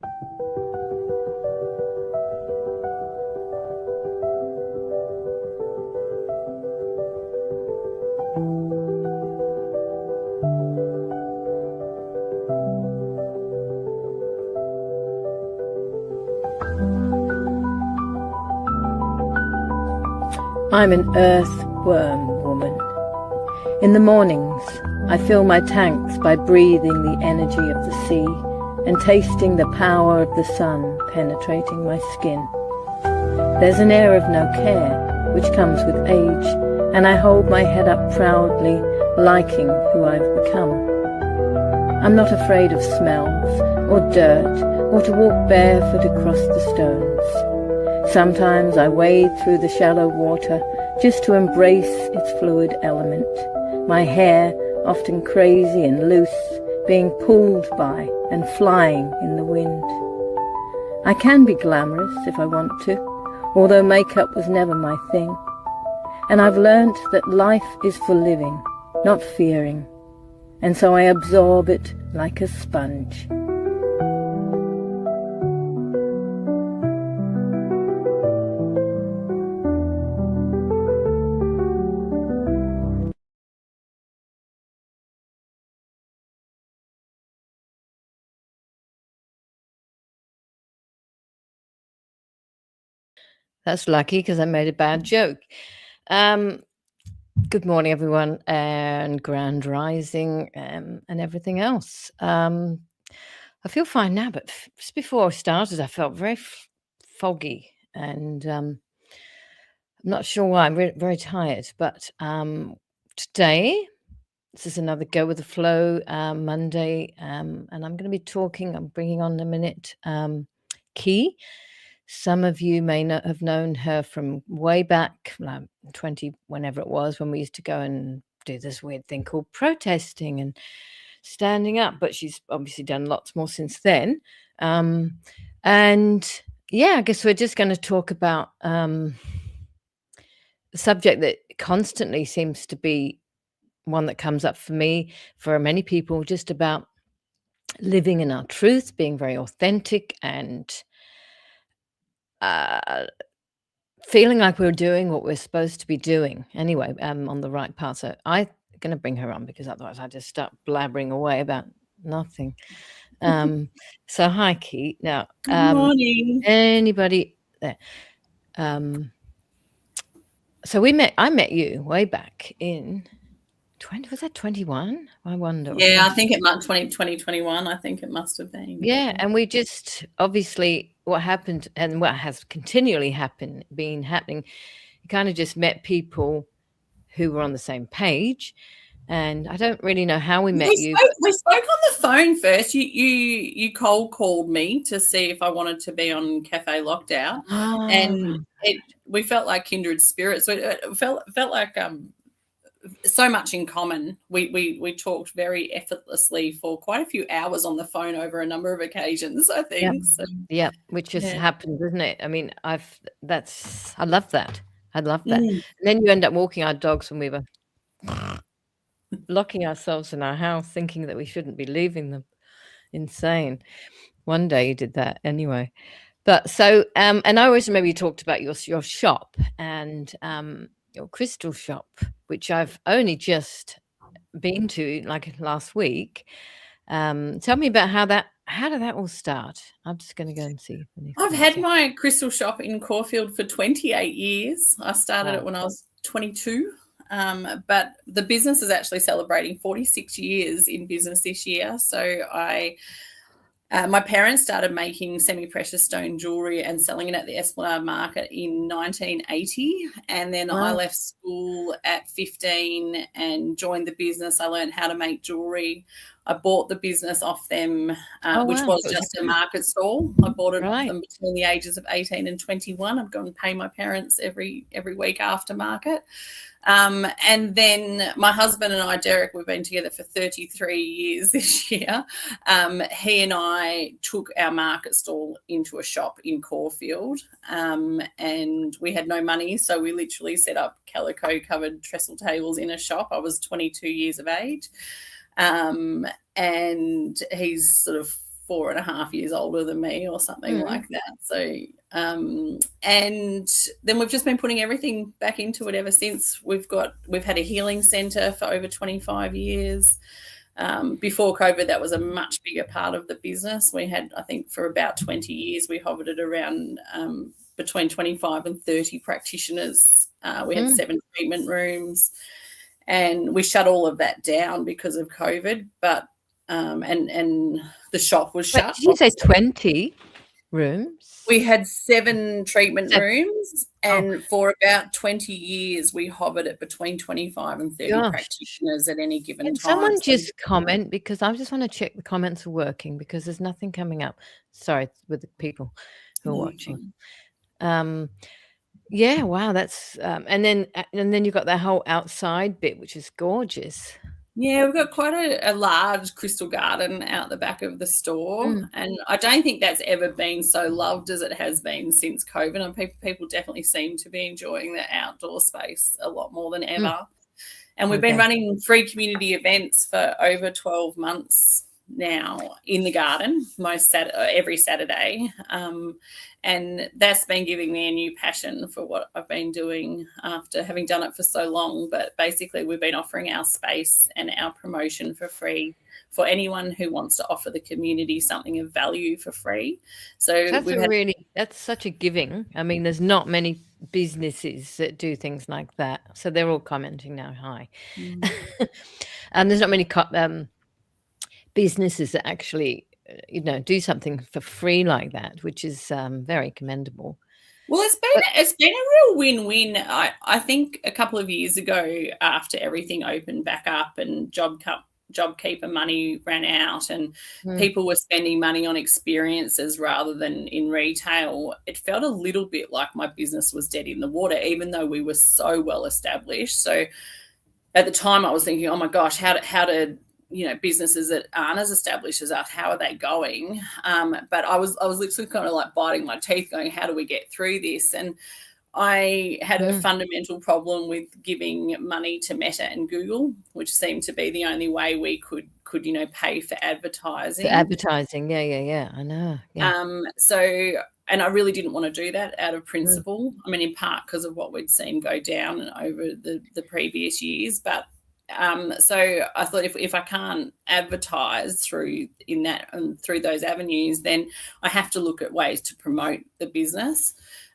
I'm an earthworm woman. In the mornings, I fill my tanks by breathing the energy of the sea and tasting the power of the sun penetrating my skin. There's an air of no care, which comes with age, and I hold my head up proudly, liking who I've become. I'm not afraid of smells, or dirt, or to walk barefoot across the stones. Sometimes I wade through the shallow water just to embrace its fluid element, my hair often crazy and loose, being pulled by and flying in the wind. I can be glamorous if I want to, although makeup was never my thing. And I've learnt that life is for living, not fearing, and so I absorb it like a sponge. That's lucky because I made a bad joke. Good morning, everyone, and grand rising and everything else. I feel fine now, but just before I started, I felt very foggy, and I'm not sure why. I'm very tired, but today, this is another Go with the Flow Monday, and I'm going to be talking. I'm bringing on in a minute Qi. Some of you may not have known her from way back, like 20, whenever it was, when we used to go and do this weird thing called protesting and standing up. But she's obviously done lots more since then. And yeah, I guess we're just going to talk about a subject that constantly seems to be one that comes up for me, for many people, just about living in our truth, being very authentic, and feeling like we're doing what we're supposed to be doing anyway, on the right path. So I'm going to bring her on because otherwise I just start blabbering away about nothing. So hi, Qi. Now, Good morning. Anybody there? So I met you way back in 20, was that 21? I wonder. Yeah, I think it might 2021. I think it must have been. Yeah, and we just obviously what happened and what has continually been happening, you kind of just met people who were on the same page, and I don't really know how we met you. We spoke on the phone first. You cold called me to see if I wanted to be on Cafe Lockdown, and we felt like kindred spirits. So it felt like so much in common. We talked very effortlessly for quite a few hours on the phone over a number of occasions, I think. Yeah, which just happened, isn't it? I mean, I love that. I love that. And then you end up walking our dogs when we were locking ourselves in our house, thinking that we shouldn't be leaving them. Insane. One day you did that anyway. But so, and I always remember you talked about your shop and your Chrystal Shop, which I've only just been to like last week. Tell me about how did that all start? I'm just going to go and see. I've had my Chrystal Shop in Caulfield for 28 years. I started it when I was 22. But the business is actually celebrating 46 years in business this year. So my parents started making semi-precious stone jewellery and selling it at the Esplanade Market in 1980. And then I left school at 15 and joined the business. I learned how to make jewellery. I bought the business off them, which was just a market stall. I bought it off them between the ages of 18 and 21. I'd go and pay my parents every week after market. And then my husband and I, Derek, we've been together for 33 years this year. He and I took our market stall into a shop in Caulfield, and we had no money, so we literally set up calico-covered trestle tables in a shop. I was 22 years of age, and he's sort of 4.5 years older than me or something like that. So, and then we've just been putting everything back into it ever since. We've had a healing centre for over 25 years. Before COVID, that was a much bigger part of the business. We had, I think, for about 20 years, we hovered at around between 25 and 30 practitioners. We had 7 treatment rooms, and we shut all of that down because of COVID. But and the shop was shut. Did you say 20 rooms? We had 7 treatment rooms, and for about 20 years, we hovered at between 25 and 30 practitioners at any given time. Someone just comment, because I just want to check the comments are working, because there's nothing coming up. Sorry, with the people who are watching. Yeah, wow, that's and then you've got that whole outside bit, which is gorgeous. Yeah, we've got quite a large crystal garden out the back of the store, and I don't think that's ever been so loved as it has been since COVID. And people definitely seem to be enjoying the outdoor space a lot more than ever. And we've been running free community events for over 12 months now in the garden, every Saturday, and that's been giving me a new passion for what I've been doing after having done it for so long. But basically, we've been offering our space and our promotion for free for anyone who wants to offer the community something of value for free. So that's such a giving. I mean, there's not many businesses that do things like that. So they're all commenting now. Hi. And there's not many businesses that actually, do something for free like that, which is very commendable. Well, it's been a real win-win. I think a couple of years ago, after everything opened back up and JobKeeper money ran out and people were spending money on experiences rather than in retail, it felt a little bit like my business was dead in the water, even though we were so well established. So at the time, I was thinking, oh my gosh, how did businesses that aren't as established as us, how are they going? But I was literally kind of like biting my teeth going, how do we get through this? And I had a fundamental problem with giving money to Meta and Google, which seemed to be the only way we could pay for advertising. Yeah, I know. Yeah. And I really didn't want to do that out of principle. I mean, in part because of what we'd seen go down over the previous years, but so I thought if I can't advertise through those avenues, then I have to look at ways to promote the business.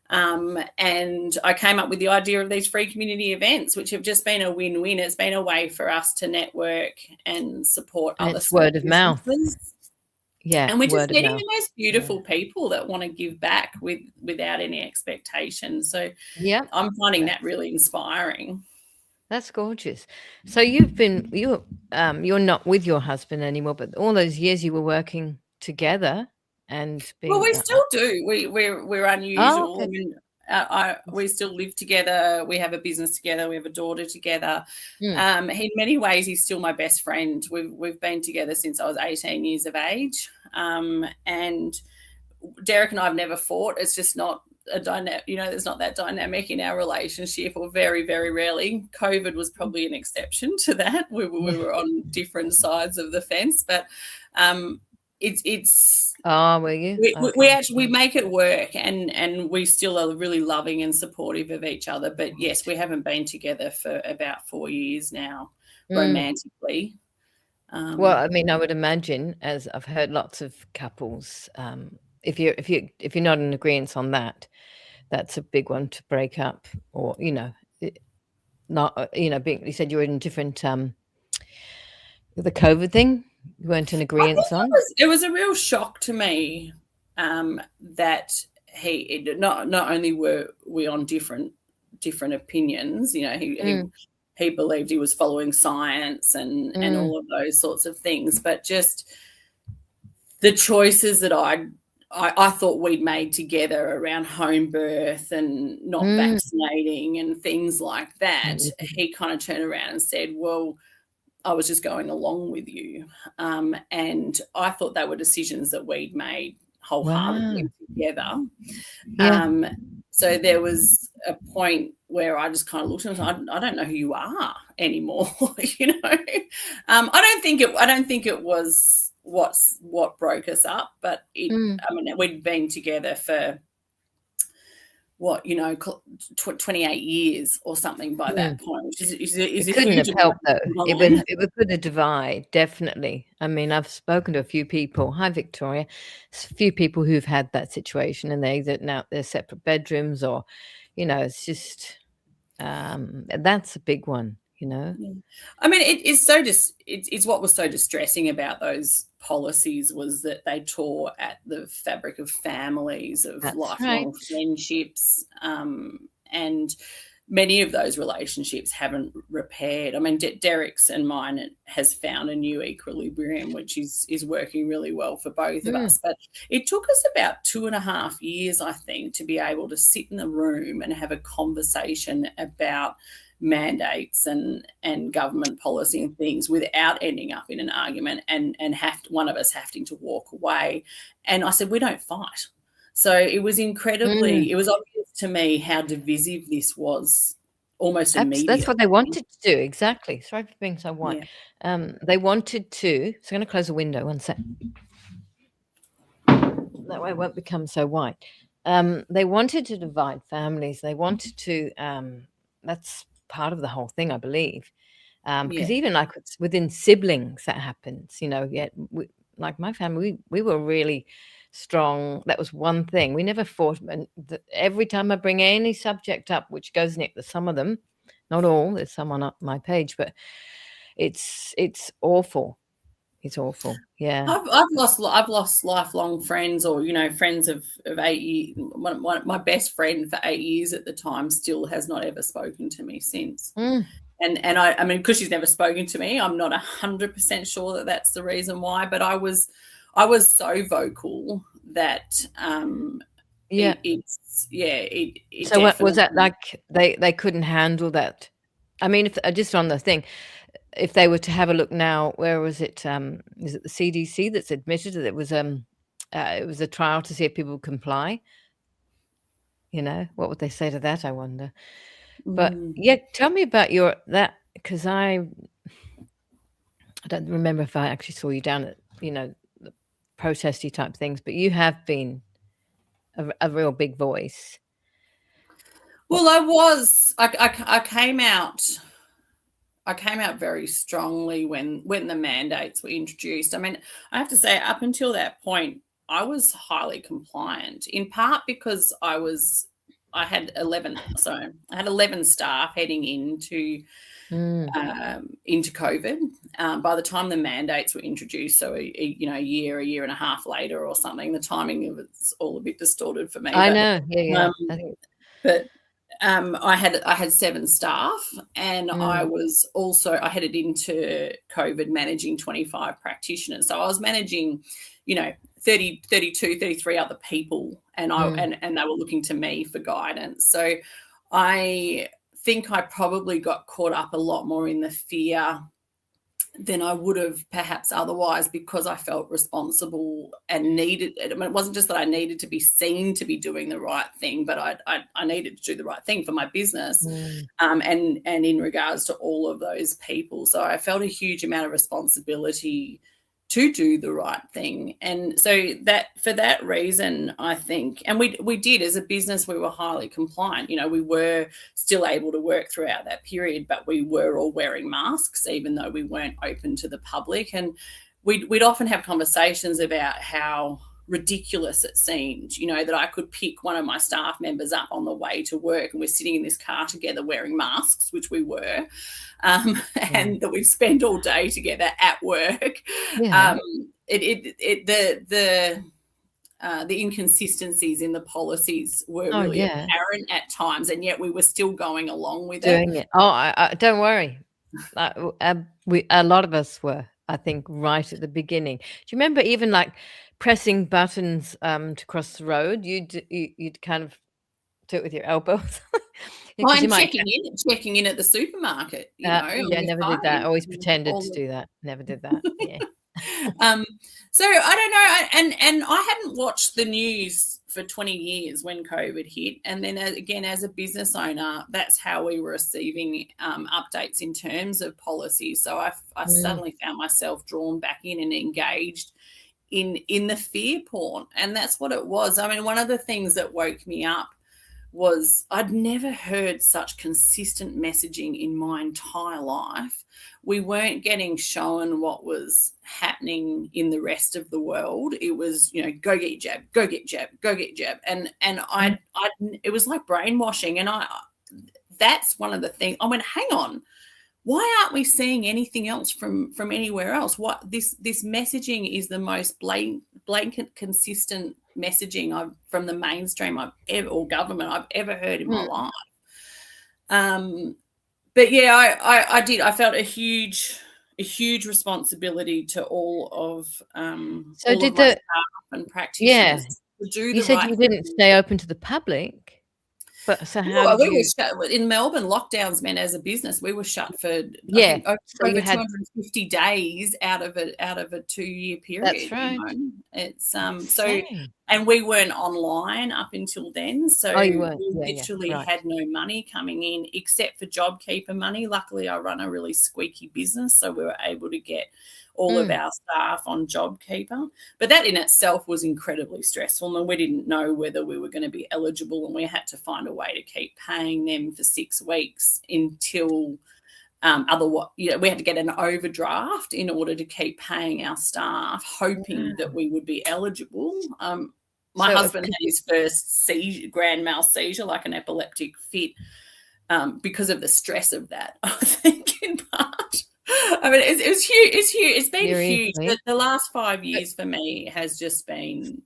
And I came up with the idea of these free community events, which have just been a win-win. It's been a way for us to network and support other word of mouth. Yeah, and we're just getting the most beautiful people that want to give back without any expectation. So I'm finding that really inspiring. That's gorgeous. So you're not with your husband anymore, but all those years you were working together and being. Well, we still do. We're unusual. Oh, okay. I mean, we still live together. We have a business together. We have a daughter together. In many ways, he's still my best friend. We've been together since I was 18 years of age. And Derek and I have never fought. It's just not a dynamic, there's not that dynamic in our relationship, or very, very rarely. COVID was probably an exception to that. We were on different sides of the fence, but it's. Oh, were you? We make it work, and we still are really loving and supportive of each other. But yes, we haven't been together for about 4 years now, romantically. Well, I mean, I would imagine, as I've heard lots of couples, if you're not in agreement on that, that's a big one to break up, or you said you were in different the COVID thing. You weren't in agreement on. It was a real shock to me that not only were we on different opinions. He believed he was following science and all of those sorts of things, but just the choices that I thought we'd made together around home birth and not vaccinating and things like that, he kind of turned around and said, well, I was just going along with you. And I thought they were decisions that we'd made wholeheartedly together. Yeah. So there was a point where I just kind of looked at him, I don't know who you are anymore. I don't think it was what broke us up. But I mean, we'd been together for 28 years or something by that point, which is it couldn't have helped though. It would put a divide, definitely. I mean, I've spoken to a few people. Hi, Victoria. A few people who've had that situation, and they exit out their separate bedrooms, or, it's just that's a big one. I mean, it's what was so distressing about those policies was that they tore at the fabric of families, of lifelong friendships, and many of those relationships haven't repaired. I mean, Derek's and mine has found a new equilibrium, which is working really well for both of us. But it took us about 2.5 years, I think, to be able to sit in the room and have a conversation about mandates and government policy and things without ending up in an argument and one of us having to walk away. And I said, we don't fight. So it was incredibly, it was obvious to me how divisive this was almost immediately. That's what they wanted to do, exactly. Sorry for being so white. Yeah. They wanted to, so I'm going to close the window one sec. That way it won't become so white. They wanted to divide families. They wanted to, that's part of the whole thing, I believe, because even like within siblings that happens, like my family, we were really strong. That was one thing. We never fought, and every time I bring any subject up, which goes near some of them, not all, there's some on my page, but it's awful. It's awful. Yeah. I've lost lifelong friends, or friends of 8 years. My best friend for 8 years at the time still has not ever spoken to me since. And I mean, because she's never spoken to me, I'm not 100% sure that that's the reason why. But I was so vocal that So what was that like? They couldn't handle that. I mean, if just on the thing. If they were to have a look now, where was it? Is it the CDC that's admitted that it was a trial to see if people would comply? What would they say to that? I wonder. But tell me about that, because I don't remember if I actually saw you down at the protesty type things, but you have been a real big voice. Well, I was. I came out. I came out very strongly when the mandates were introduced. I mean, I have to say, up until that point, I was highly compliant, in part because I had 11 staff heading into COVID. By the time the mandates were introduced, so a year and a half later or something, the timing of it's all a bit distorted for me. I know. Yeah. But I had 7 staff, and I headed into COVID managing 25 practitioners. So I was managing, 30, 32, 33 other people, and and they were looking to me for guidance. So I think I probably got caught up a lot more in the fear than I would have perhaps otherwise, because I felt responsible and needed. I mean, it wasn't just that I needed to be seen to be doing the right thing, but I needed to do the right thing for my business, and in regards to all of those people. So I felt a huge amount of responsibility to do the right thing. And so that for that reason, I think, and we did as a business, we were highly compliant. We were still able to work throughout that period, but we were all wearing masks, even though we weren't open to the public. And we'd often have conversations about how ridiculous it seemed, that I could pick one of my staff members up on the way to work, and we're sitting in this car together wearing masks, which we were, and that we'd spend all day together at work. The inconsistencies in the policies were really apparent at times, and yet we were still going along with doing it. I don't worry. A lot of us were, I think, right at the beginning. Do you remember even like pressing buttons to cross the road? You'd kind of do it with your elbows. I'm checking in at the supermarket. Never did that. I always pretended to do that. Never did that. Yeah. So I don't know, and I hadn't watched the news for 20 years when COVID hit, and then again as a business owner, that's how we were receiving updates in terms of policy. So I suddenly found myself drawn back in and engaged in the fear porn, and that's what it was. I mean, one of the things that woke me up was I'd never heard such consistent messaging in my entire life. We weren't getting shown what was happening in the rest of the world. It was, go get your jab, go get jab, go get jab. And I it was like brainwashing. And that's one of the things. I went, hang on, why aren't we seeing anything else from anywhere else? What this messaging is the most blanket, consistent messaging from the mainstream or government I've ever heard in my life. But yeah, I did. I felt a huge responsibility to all of all of my staff and practitioners to do the you said right you didn't thing. stay open to the public. But so how we were shut in Melbourne? Lockdowns meant as a business we were shut for I think over 250 days out of a 2-year period. That's right. It's so, and we weren't online up until then, so we literally had no money coming in except for JobKeeper money. Luckily, I run a really squeaky business, so we were able to get all of our staff on JobKeeper. But that in itself was incredibly stressful, and we didn't know whether we were going to be eligible, and we had to find a way to keep paying them for 6 weeks until otherwise, we had to get an overdraft in order to keep paying our staff, hoping that we would be eligible. My husband had his first grand mal seizure, like an epileptic fit, because of the stress of that, I think, in part. I mean, it's huge. It's huge. It's been huge. The last 5 years for me has just been.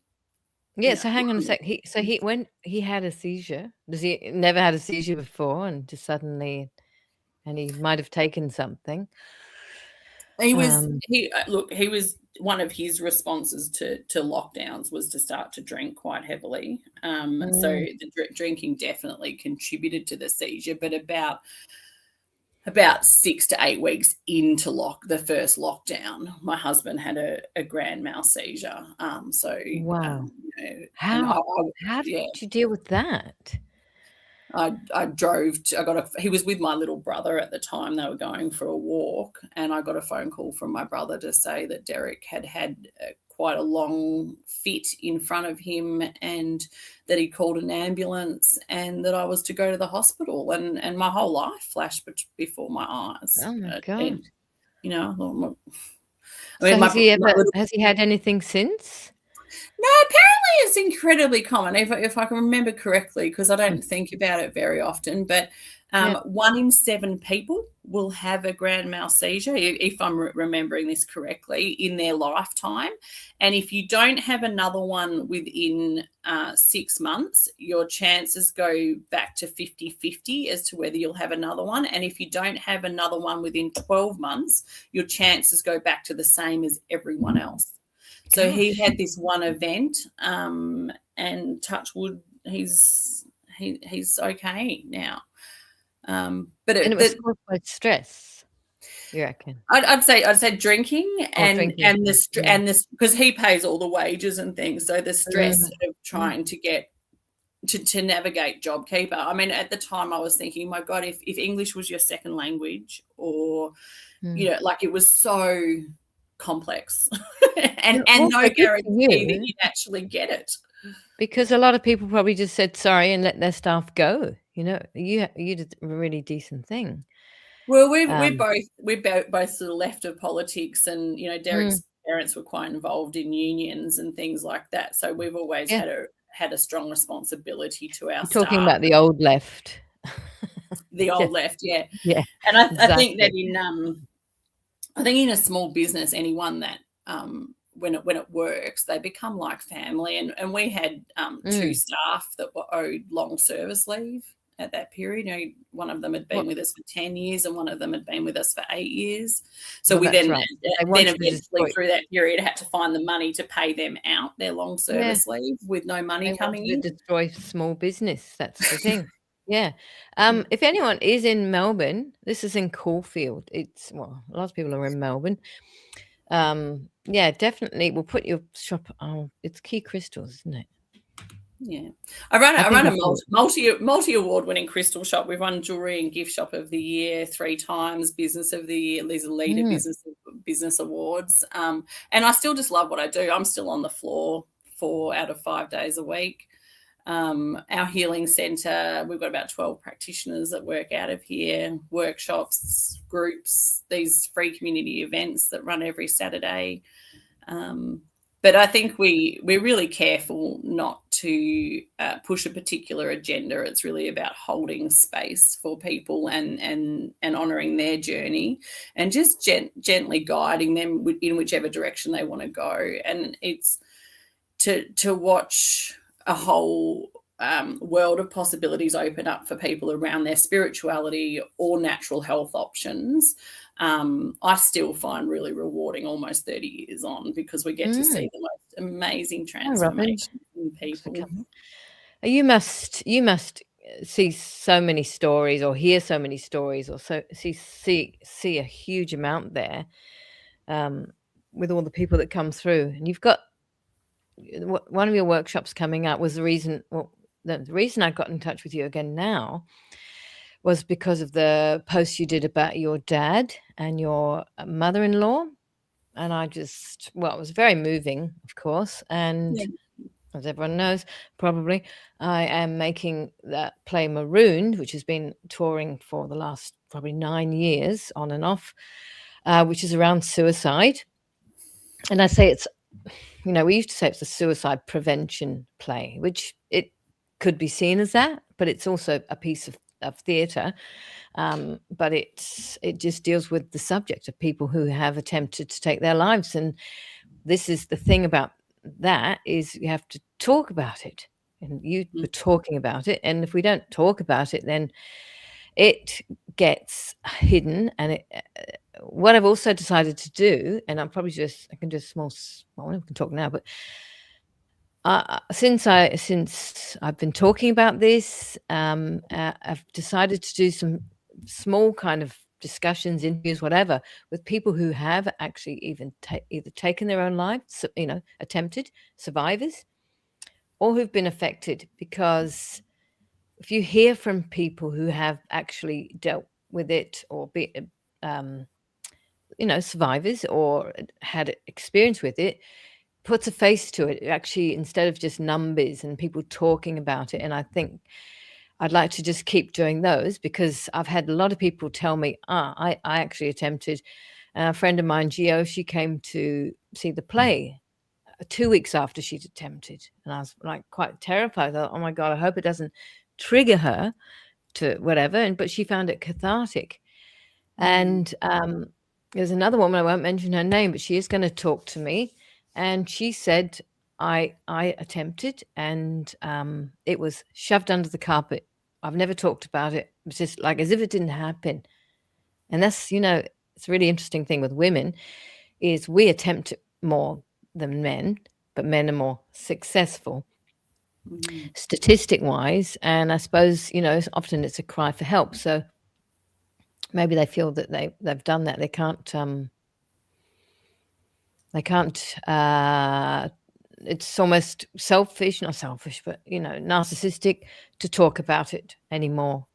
Yeah. So hang on a sec. When he had a seizure, does he never had a seizure before, and just suddenly, and he might have taken something. He was one of his responses to lockdowns was to start to drink quite heavily. So the drinking definitely contributed to the seizure, but about 6 to 8 weeks into the first lockdown, my husband had a grand mal seizure. Wow. How did you deal with that? I drove he was with my little brother at the time. They were going for a walk, and I got a phone call from my brother to say that Derek had quite a long fit in front of him, and that he called an ambulance, and that I was to go to the hospital, and my whole life flashed before my eyes. Oh my God. Has he had anything since? No, apparently it's incredibly common, if I can remember correctly, because I don't think about it very often. But 1 in 7 people will have a grand mal seizure, if I'm remembering this correctly, in their lifetime. And if you don't have another one within 6 months, your chances go back to 50-50 as to whether you'll have another one. And if you don't have another one within 12 months, your chances go back to the same as everyone else. So he had this one event, and touch wood, he's okay now. But it was caused by stress, you reckon? I'd say drinking and this because he pays all the wages and things. So the stress of trying to get to navigate JobKeeper. I mean, at the time I was thinking, my God, if English was your second language, or like, it was so complex and no guarantee that you'd actually get it, because a lot of people probably just said sorry and let their staff go. You did a really decent thing. Well, we're both sort of left of politics, and Derek's parents were quite involved in unions and things like that, so we've always had a strong responsibility to our staff. Talking about the old left. The old left, yeah. And I think that in a small business, anyone that when it works, they become like family. And we had 2 staff that were owed long service leave at that period. One of them had been with us for 10 years, and one of them had been with us for 8 years. So we then eventually through that period had to find the money to pay them out their long service leave with no money coming in. Destroy small business. That's the thing. Yeah. If anyone is in Melbourne, this is in Caulfield. A lot of people are in Melbourne. Definitely. We'll put your shop. It's Qi Crystals, isn't it? Yeah. I run a multi-award-winning Chrystal Shop. We've won Jewellery and Gift Shop of the Year 3 times, Business of the Year. These are leader business awards. And I still just love what I do. I'm still on the floor 4 out of 5 days a week. Our healing centre, we've got about 12 practitioners that work out of here, workshops, groups, these free community events that run every Saturday. But I think we're really careful not to push a particular agenda. It's really about holding space for people and honouring their journey and just gently guiding them in whichever direction they want to go. And it's to watch a whole world of possibilities open up for people around their spirituality or natural health options. I still find really rewarding almost 30 years on, because we get to see the most amazing transformation in people. You must see so many stories or hear so many stories or see a huge amount there with all the people that come through. And you've got one of your workshops coming up was the reason I got in touch with you again now was because of the post you did about your dad and your mother-in-law. And it was very moving, of course. And as everyone knows, probably, I am making that play Marooned, which has been touring for the last probably 9 years on and off, which is around suicide. And I say we used to say it's a suicide prevention play, which it could be seen as that, but it's also a piece of theatre. But it just deals with the subject of people who have attempted to take their lives. And this is the thing about that, is you have to talk about it. And you were talking about it. And if we don't talk about it, then it gets hidden. And what I've also decided to do, and I can do a small, we can talk now, but since I've been talking about this, I've decided to do some small kind of discussions, interviews, whatever, with people who have actually even either taken their own lives, attempted, survivors, or who've been affected. Because if you hear from people who have actually dealt with it or be survivors or had experience with it, puts a face to it, actually, instead of just numbers and people talking about it. And I think I'd like to just keep doing those, because I've had a lot of people tell me, I actually attempted. A friend of mine, Gio, she came to see the play 2 weeks after she'd attempted. And I was like quite terrified. I thought, oh my God, I hope it doesn't trigger her to whatever. But she found it cathartic. And there's another woman, I won't mention her name, but she is going to talk to me. And she said, I attempted, and it was shoved under the carpet. I've never talked about it. It was just like as if it didn't happen. And that's, it's a really interesting thing with women, is we attempt more than men, but men are more successful statistic-wise. And I suppose, often it's a cry for help. So maybe they feel that they've done that. They can't it's almost selfish, not selfish, but, narcissistic to talk about it anymore,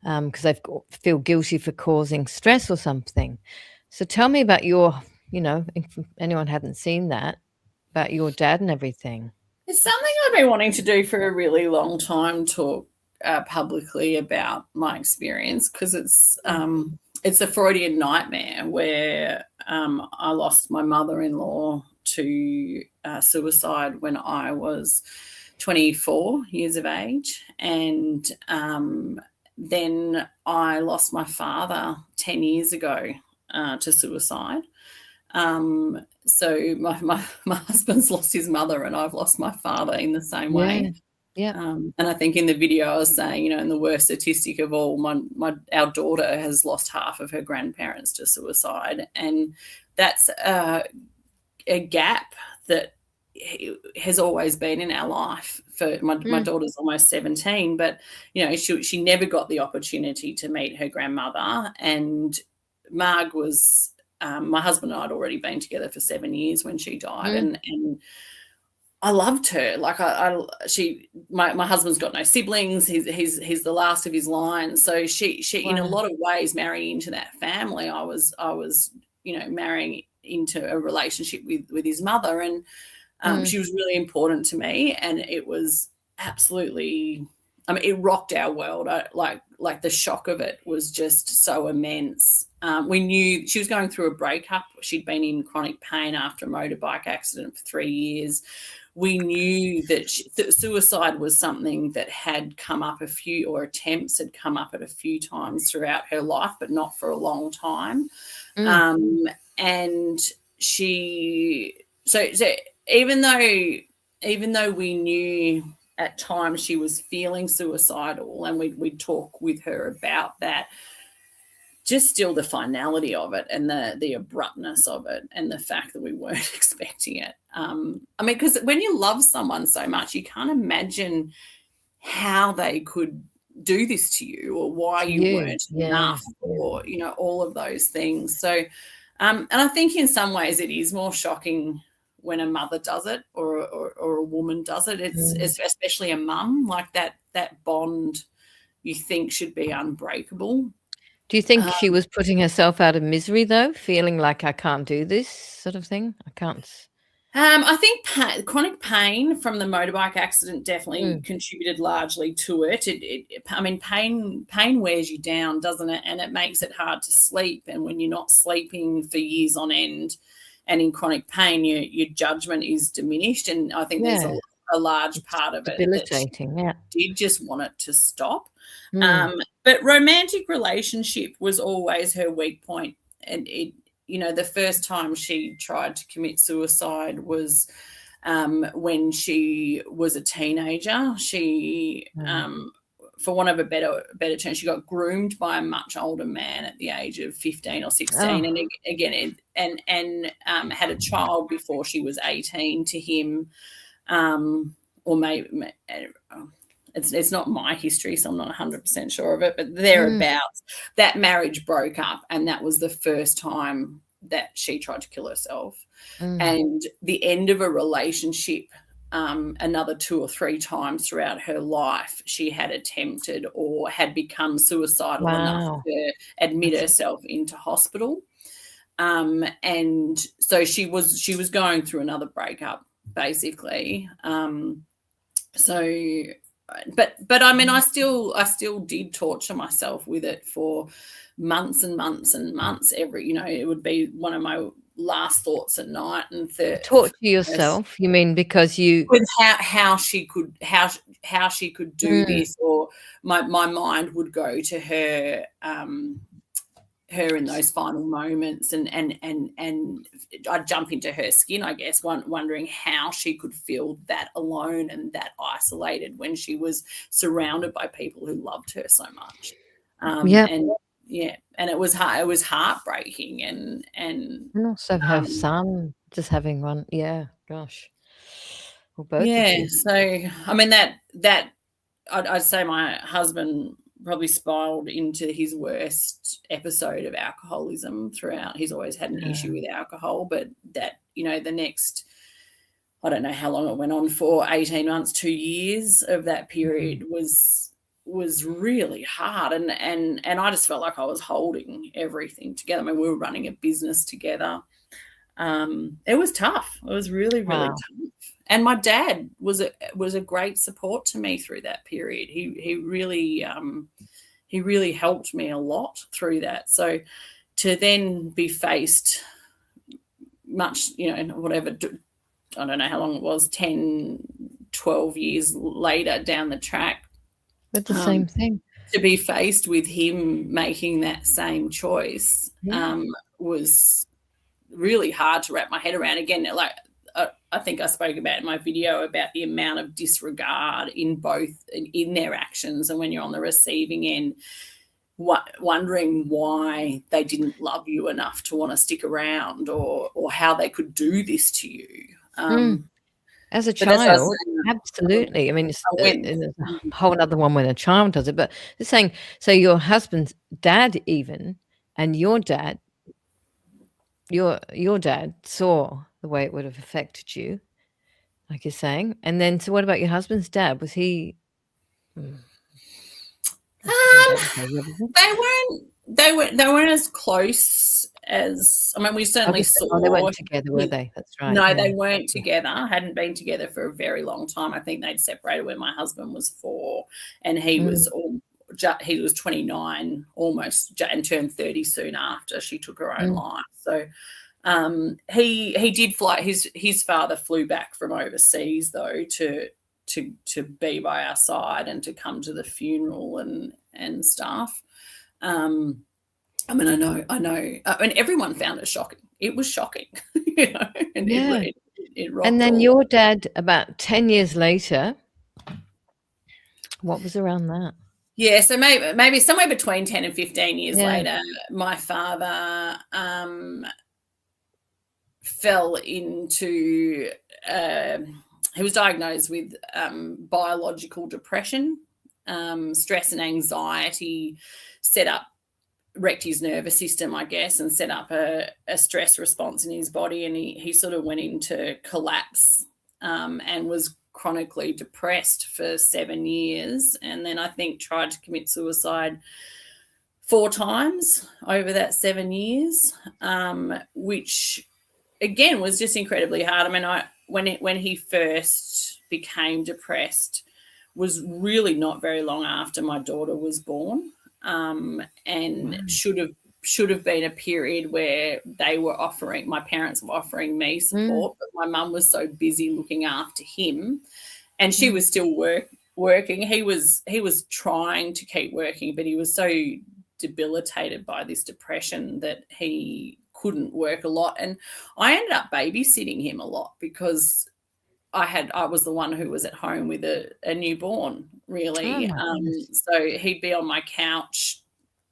because they feel guilty for causing stress or something. So tell me about your, if anyone hadn't seen that, about your dad and everything. It's something I've been wanting to do for a really long time, talk publicly about my experience, because it's a Freudian nightmare where I lost my mother-in-law to suicide when I was 24 years of age. And then I lost my father 10 years ago to suicide. So my husband's lost his mother and I've lost my father in the same way. Yeah. And I think in the video I was saying, and the worst statistic of all, our daughter has lost half of her grandparents to suicide. And that's a gap that has always been in our life. For my daughter's almost 17, but, she never got the opportunity to meet her grandmother. And Marg was, my husband and I had already been together for 7 years when she died. And I loved her. Like my husband's got no siblings. He's the last of his line. So she wow. In a lot of ways married into that family. I was marrying into a relationship with his mother, and she was really important to me, and it was absolutely, it rocked our world. Like the shock of it was just so immense. We knew she was going through a breakup. She'd been in chronic pain after a motorbike accident for 3 years. We knew that suicide was something that had come up attempts had come up at a few times throughout her life, but not for a long time. And so even though we knew at times she was feeling suicidal, and we'd talk with her about that, just still the finality of it and the abruptness of it and the fact that we weren't expecting it. Because when you love someone so much, you can't imagine how they could do this to you, or why you weren't enough, or, all of those things. So, and I think in some ways it is more shocking when a mother does it, or a woman does it. It's especially a mum, like that bond you think should be unbreakable. Do you think she was putting herself out of misery, though, feeling like, I can't do this sort of thing? I can't. I think chronic pain from the motorbike accident definitely contributed largely to it. Pain wears you down, doesn't it? And it makes it hard to sleep. And when you're not sleeping for years on end and in chronic pain, your judgment is diminished. And I think there's a large part of it that she did just want it to stop. But romantic relationship was always her weak point. And the first time she tried to commit suicide was when she was a teenager. She, for want of a better term, she got groomed by a much older man at the age of 15 or 16, and again, had a child before she was 18 to him, or maybe. It's not my history, so I'm not 100% sure of it, but thereabouts, that marriage broke up, and that was the first time that she tried to kill herself. And the end of a relationship, another 2 or 3 times throughout her life, she had attempted or had become suicidal enough to admit herself into hospital. And so she was going through another breakup, basically. But I still did torture myself with it for months and months and months. It would be one of my last thoughts at night. And torture yourself, you mean, because you with how she could do this, or my mind would go to her in those final moments, and I'd jump into her skin, I guess, wondering how she could feel that alone and that isolated when she was surrounded by people who loved her so much. And it was heartbreaking, and also her son just having one. Gosh. Well, both. So that I'd say my husband probably spiraled into his worst episode of alcoholism throughout. He's always had an issue with alcohol, but that, the next, I don't know how long it went on for, 18 months, 2 years of that period was really hard. And I just felt like I was holding everything together. We were running a business together. It was tough. It was really, really tough. And my dad was a great support to me through that period. He really helped me a lot through that. So to then be faced much, whatever, I don't know how long it was, 10, 12 years later down the track. But the same thing. To be faced with him making that same choice was really hard to wrap my head around. Again, like I think I spoke about in my video about the amount of disregard in their actions, and when you're on the receiving end, wondering why they didn't love you enough to want to stick around, or how they could do this to you. As a child, absolutely. I mean, it's a whole other one when a child does it, but it's saying, so your husband's dad even, and your dad saw the way it would have affected you, like you're saying. And then, so what about your husband's dad? Was he? They weren't as close I mean, we certainly saw. They weren't together, were they? That's right. No, they weren't together. Hadn't been together for a very long time. I think they'd separated when my husband was 4, and he was 29 almost, and turned 30 soon after she took her own life. So he did fly. His father flew back from overseas though to be by our side and to come to the funeral and stuff. I mean, I know. I mean, everyone found it shocking. It was shocking, you know. And it rocked. And then your dad, about 10 years later, what was around that? Yeah, so maybe somewhere between 10 and 15 years later, my father fell into. He was diagnosed with biological depression, stress and anxiety, wrecked his nervous system, I guess, and set up a stress response in his body, and he sort of went into collapse and was chronically depressed for 7 years, and then I think tried to commit suicide 4 times over that 7 years, which again was just incredibly hard. I mean, when he first became depressed was really not very long after my daughter was born. And should have been a period where my parents were offering me support, but my mum was so busy looking after him, and she was still working. He was trying to keep working, but he was so debilitated by this depression that he couldn't work a lot. And I ended up babysitting him a lot because I was the one who was at home with a newborn, really. So he'd be on my couch,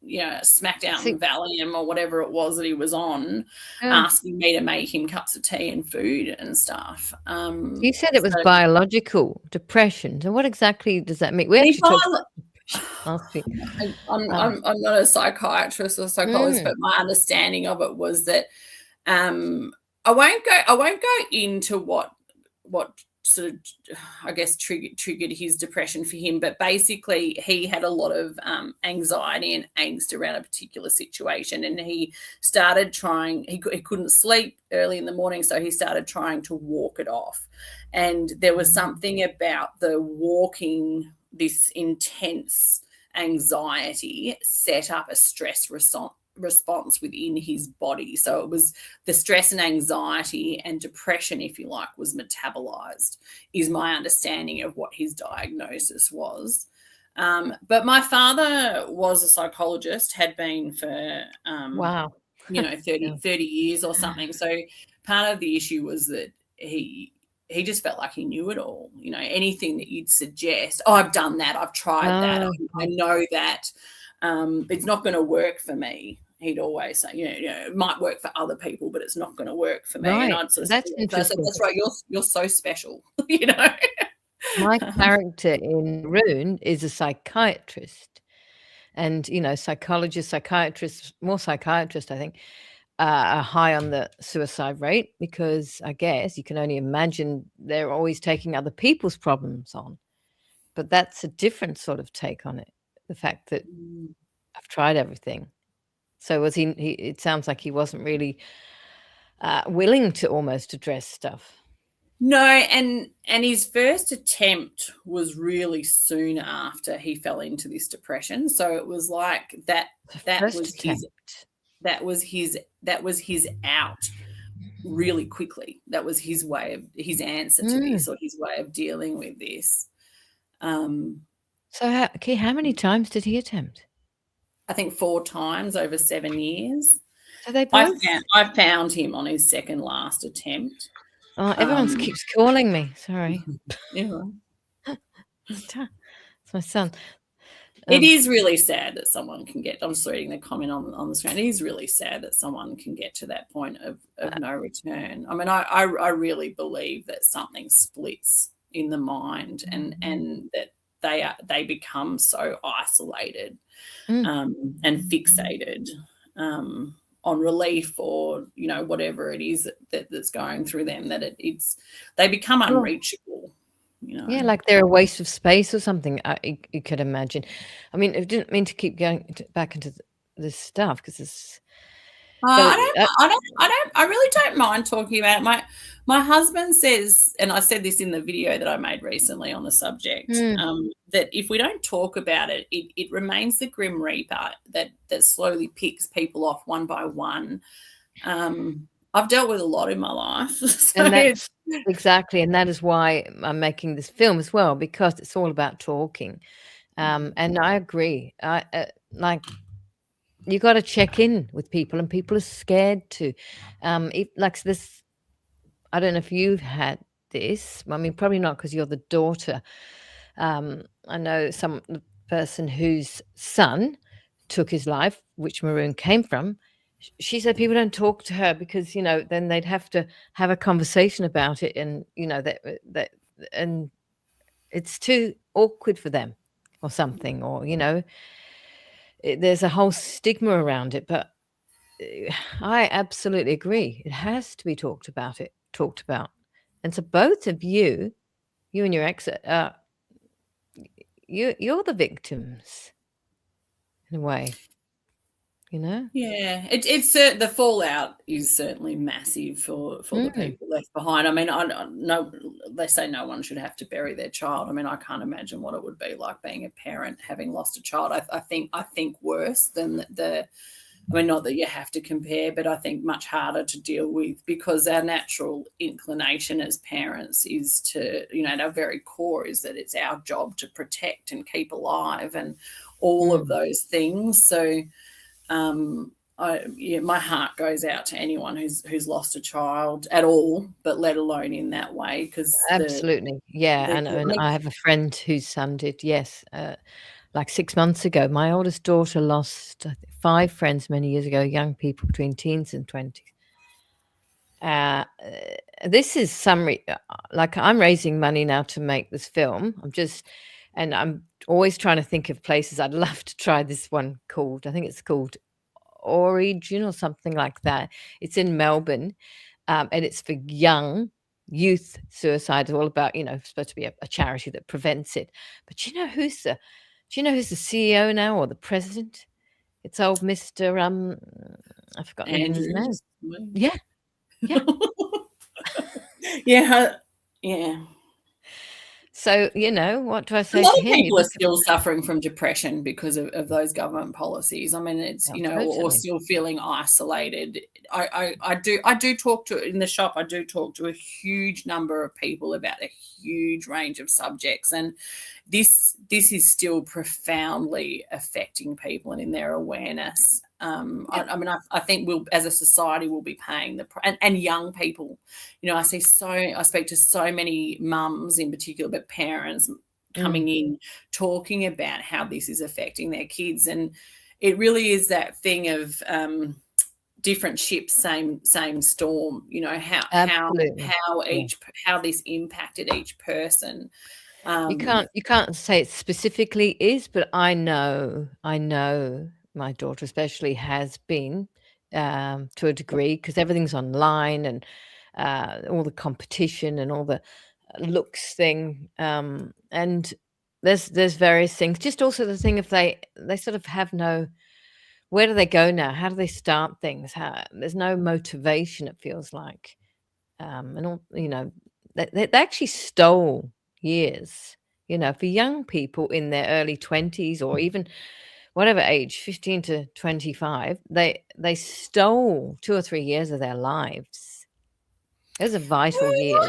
you know, smacked out in Valium or whatever it was that he was on, asking me to make him cups of tea and food and stuff. You said it was biological depression. So what exactly does that mean? We actually talked last week. I'm not a psychiatrist or psychologist, but my understanding of it was that I won't go into what sort of, I guess, triggered his depression for him. But basically he had a lot of anxiety and angst around a particular situation, and he started trying, he couldn't sleep early in the morning, so he started trying to walk it off. And there was something about the walking, this intense anxiety set up a stress response within his body. So it was the stress and anxiety and depression, if you like, was metabolized, is my understanding of what his diagnosis was. But my father was a psychologist, had been for 30 years or something. So part of the issue was that he just felt like he knew it all. You know, anything that you'd suggest, I've done that, I've tried that, I know that, it's not going to work for me. He'd always say, you know, it might work for other people, but it's not going to work for me. Right. And I'd sort of That's say, interesting. that's right, you're so special, you know. My character in Rune is a psychiatrist, and you know, psychiatrists, more psychiatrists, I think, are high on the suicide rate, because I guess you can only imagine they're always taking other people's problems on. But that's a different sort of take on it. The fact that I've tried everything. So was he? It sounds like he wasn't really willing to almost address stuff. No, and his first attempt was really soon after he fell into this depression. So it was like that was his out really quickly. That was his answer to this, or his way of dealing with this. So how many times did he attempt? I think 4 times over 7 years. So they both... I found him on his second last attempt. Oh, everyone keeps calling me. Sorry. Yeah. It's my son. It is really sad that someone can get, I'm just reading the comment on the screen, it is really sad that someone can get to that point of no return. I mean, I really believe that something splits in the mind, and that they become so isolated and fixated on relief, or, you know, whatever it is that's going through them, that they become unreachable. You know? Yeah, like they're a waste of space or something, you could imagine. I mean, I didn't mean to keep going back into this stuff, because it's... I really don't mind talking about it. My husband says, and I said this in the video that I made recently on the subject, that if we don't talk about it, it remains the Grim Reaper that slowly picks people off one by one. I've dealt with a lot in my life. So and that's exactly, and that is why I'm making this film as well, because it's all about talking. And I agree. Like, you got to check in with people, and people are scared to. Like this, I don't know if you've had this. I mean, probably not, because you're the daughter. I know the person whose son took his life, which Maroon came from. She said people don't talk to her because, then they'd have to have a conversation about it, and that and it's too awkward for them, or something, or there's a whole stigma around it. But I absolutely agree. It has to be talked about. And so both of you and your ex, you're the victims in a way. Yeah, it's the fallout is certainly massive for the people left behind. I mean, they say no one should have to bury their child. I mean, I can't imagine what it would be like being a parent having lost a child. I think worse than I mean, not that you have to compare, but I think much harder to deal with, because our natural inclination as parents is to, at our very core is that it's our job to protect and keep alive and all of those things. So, my heart goes out to anyone who's lost a child at all, but let alone in that way. Because absolutely, and I have a friend whose son did. Yes, like 6 months ago, my oldest daughter lost 5 friends many years ago, young people between teens and 20s. This is like, I'm raising money now to make this film. I'm always trying to think of places I'd love to try this one called, I think it's called Origin or something like that. It's in Melbourne, and it's for young youth suicide. It's all about, supposed to be a charity that prevents it. But do you know who's the CEO now, or the president? It's old Mr. I've forgotten his name. Yeah. Yeah. So, what do I say to him? A lot to of him? people are still suffering from depression because of those government policies. I mean, it's, totally. or still feeling isolated. I do talk to, in the shop, I do talk to a huge number of people about a huge range of subjects. And this is still profoundly affecting people and in their awareness. I think we'll, as a society, we'll be paying and young people. I speak to so many mums in particular, but parents coming in talking about how this is affecting their kids, and it really is that thing of different ships, same storm. How this impacted each person. You can't say it specifically is, but I know my daughter especially has been, to a degree, because everything's online, and all the competition and all the looks thing, and there's various things. Just also the thing, if they sort of have no, where do they go now? How do they start things? There's no motivation, it feels like, and all, they actually stole years, for young people in their early 20s, or even whatever age, 15 to 25, they stole 2 or 3 years of their lives. Those are vital years.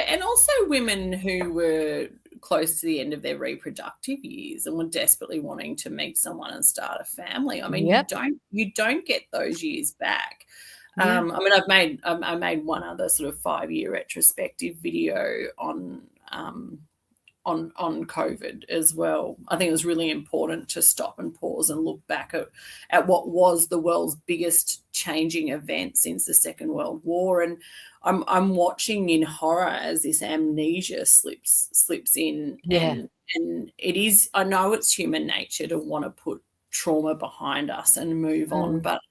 And also women who were close to the end of their reproductive years and were desperately wanting to meet someone and start a family. I mean, you don't get those years back. I mean, I made one other sort of 5-year retrospective video on COVID as well. I think it was really important to stop and pause and look back at what was the world's biggest changing event since the Second World War. And I'm watching in horror as this amnesia slips in. And it is, I know it's human nature to want to put trauma behind us and move on, but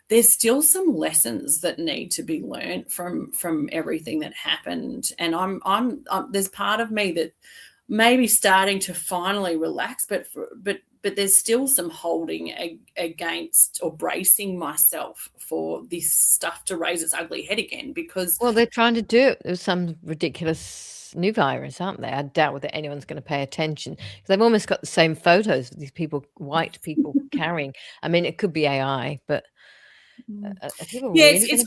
there's still some lessons that need to be learned from everything that happened. And I'm there's part of me that maybe starting to finally relax, but there's still some holding against or bracing myself for this stuff to raise its ugly head again, because they're trying to do it with some ridiculous new virus, aren't they? I doubt whether anyone's going to pay attention, because they've almost got the same photos of these people, white people carrying. I mean, it could be AI, but are people really it's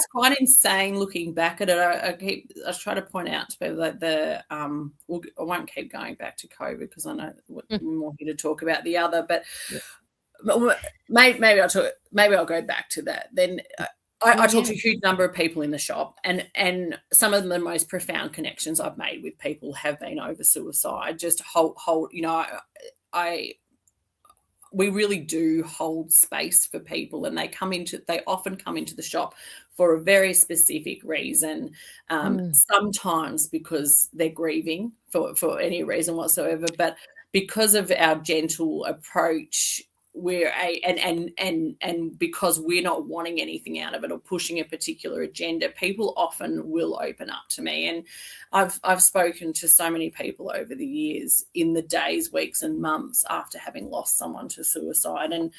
quite insane looking back at it. I try to point out to people that I won't keep going back to COVID, because I know we're more here to talk about the other, but maybe I'll go back to that. Then I talked to a huge number of people in the shop, and some of the most profound connections I've made with people have been over suicide. Just hold we really do hold space for people, and they often come into the shop for a very specific reason, sometimes because they're grieving for any reason whatsoever, but because of our gentle approach, and because we're not wanting anything out of it or pushing a particular agenda, people often will open up to me. And I've spoken to so many people over the years in the days, weeks and months after having lost someone to suicide. And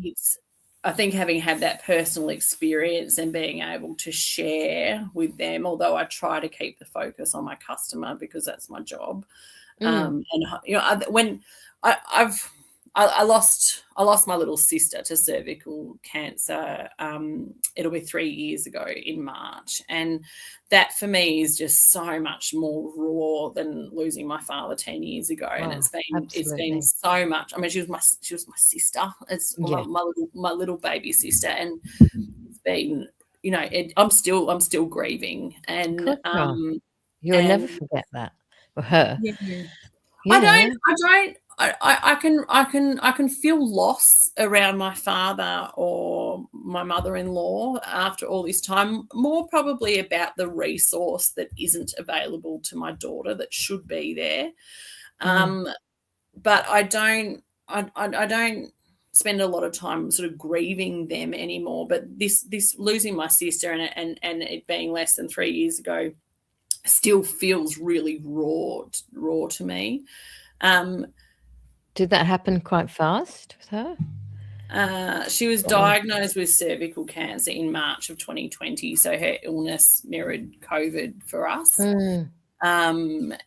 it's, I think, having had that personal experience and being able to share with them, although I try to keep the focus on my customer because that's my job. And when I lost my little sister to cervical cancer. It'll be 3 years ago in March, and that for me is just so much more raw than losing my father 10 years ago. And it's been so much. I mean, she was my sister. It's my little baby sister, and it's been, I'm still grieving, and you'll never forget that for her. I can feel loss around my father or my mother-in-law after all this time, more probably about the resource that isn't available to my daughter that should be there. But I don't spend a lot of time sort of grieving them anymore. But this losing my sister and it being less than 3 years ago still feels really raw to me. Did that happen quite fast with her? She was diagnosed with cervical cancer in March of 2020, so her illness mirrored COVID for us. And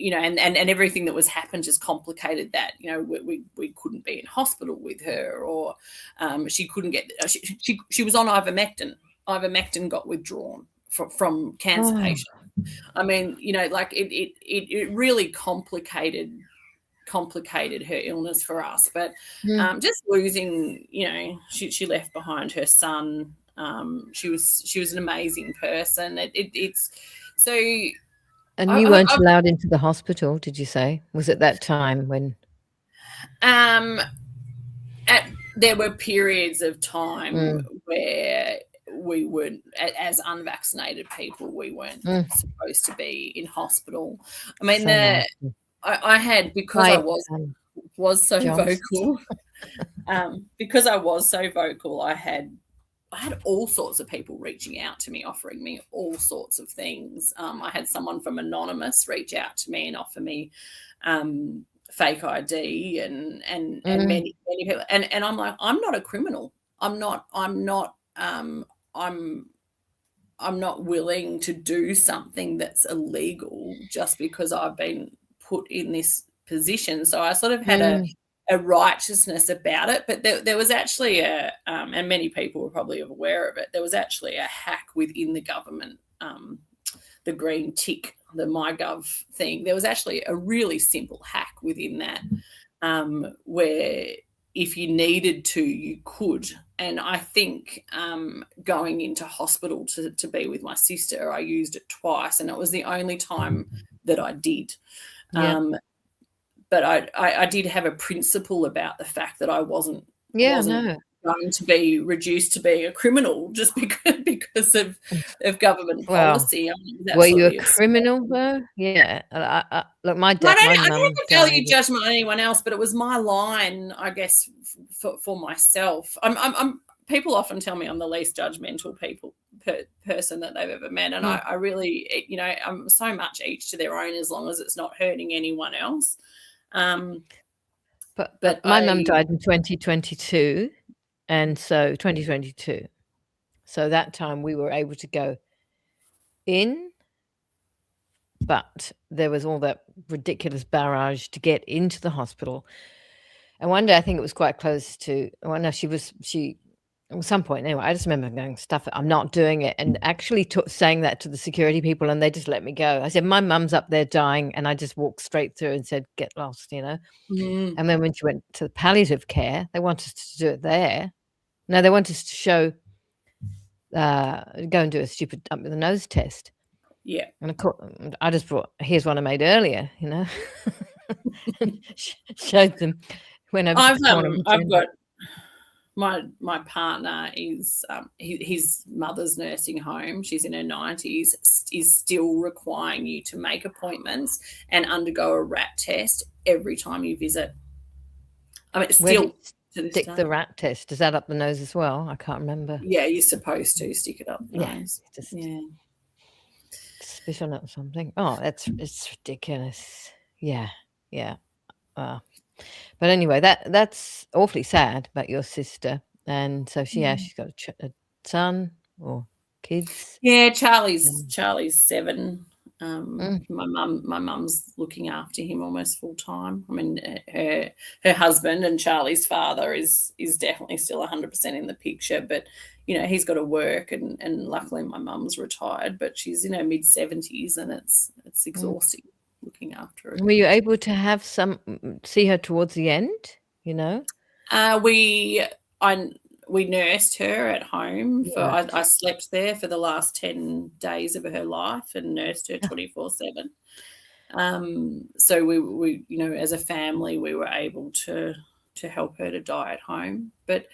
everything that was happened just complicated that. We couldn't be in hospital with her, or she couldn't get. She was on ivermectin. Ivermectin got withdrawn from cancer patients. I mean, it really complicated her illness for us, but just losing, she left behind her son. She was an amazing person. It's so. And you weren't allowed into the hospital, did you say? Was it that time when? There were periods of time where we were, as unvaccinated people, we weren't supposed to be in hospital. I mean, I had, because I was so vocal, because I was so vocal, I had all sorts of people reaching out to me, offering me all sorts of things. I had someone from Anonymous reach out to me and offer me fake ID and many people. And I'm like, I'm not a criminal. I'm not willing to do something that's illegal just because I've been put in this position. So I sort of had a righteousness about it, but there was actually and many people were probably aware of it, there was actually a hack within the government, the green tick, the MyGov thing. There was actually a really simple hack within that, where if you needed to, you could. And I think going into hospital to be with my sister, I used it twice, and it was the only time that I did. But I did have a principle about the fact that I wasn't going to be reduced to being a criminal just because of government policy. I mean, were you a criminal though? Yeah. Look, my dad. I don't have to value judgment on anyone else, but it was my line, I guess, for myself. People often tell me I'm the least judgmental person that they've ever met, and I really, I'm so much each to their own as long as it's not hurting anyone else. But my mum died in 2022, and so 2022. So that time we were able to go in, but there was all that ridiculous barrage to get into the hospital. And one day I think it was quite close to, well, no, she at some point anyway, I just remember going, stuff it, I'm not doing it. And actually saying that to the security people, and they just let me go. I said, my mum's up there dying. And I just walked straight through and said, get lost, you know. Mm. And then when she went to the palliative care, they wanted us to do it there. No, they wanted us to show, go and do a stupid up with the nose test. Yeah. And of course, I just brought, here's one I made earlier, you know, showed them when I've got my partner is his mother's nursing home. She's in her 90s, is still requiring you to make appointments and undergo a rat test every time you visit. I mean, still to this stick day. The rat test, is that up the nose as well? I can't remember. Yeah, you're supposed to stick it up the nose. Just spit on it or something. Oh, it's ridiculous. Yeah. But anyway, that's awfully sad about your sister. And so she's got a son or kids. Yeah, Charlie's 7. My mum's looking after him almost full time. I mean, her husband and Charlie's father is definitely still 100% in the picture, but you know, he's got to work, and luckily my mum's retired, but she's in her mid-70s, and it's exhausting looking after her. Were you able to see her towards the end, you know? We nursed her at home. I slept there for the last 10 days of her life and nursed her 24/7. So we you know, as a family, we were able to help her to die at home. But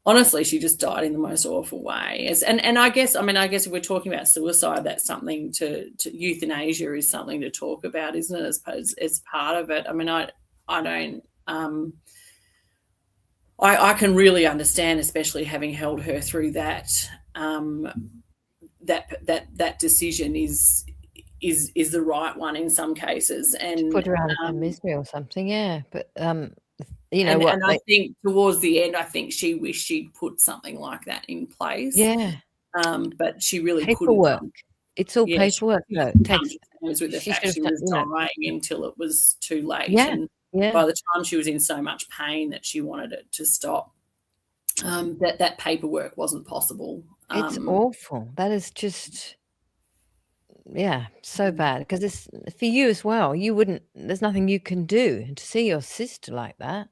honestly, she just died in the most awful way. And I guess if we're talking about suicide, that's something to euthanasia is something to talk about, isn't it? As part of it. I mean, I don't. I can really understand, especially having held her through that. That decision is the right one in some cases, and put her out of her misery or something. Yeah, but you know and I think towards the end, I think she wished she'd put something like that in place. Yeah. But she really paperwork. couldn't. It's all paperwork. Though. With the fact she was dying until it was too late. Yeah. And by the time she was in so much pain that she wanted it to stop, that paperwork wasn't possible. It's awful. That is just, so bad, because it's for you as well. There's nothing you can do to see your sister like that.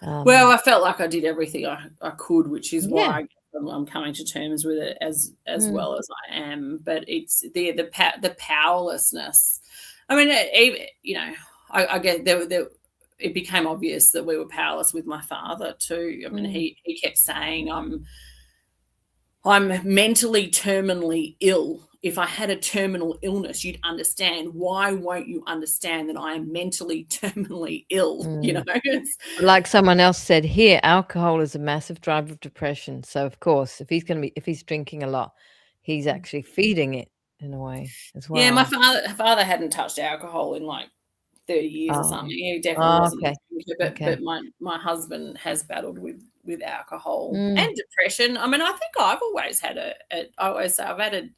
Well, I felt like I did everything I could, which is why I'm coming to terms with it as well as I am. But it's the powerlessness. I mean, you know, I guess it became obvious that we were powerless with my father too. I mean, he kept saying, I'm mentally terminally ill. If I had a terminal illness, you'd understand. Why won't you understand that I am mentally terminally ill? You know, like someone else said here, alcohol is a massive driver of depression. So of course, if he's drinking a lot, he's actually feeding it in a way as well. Yeah, my father hadn't touched alcohol in like 30 years or something. He definitely wasn't a drinker, but my husband has battled with alcohol and depression. I mean, I think I've always had I always say I've had a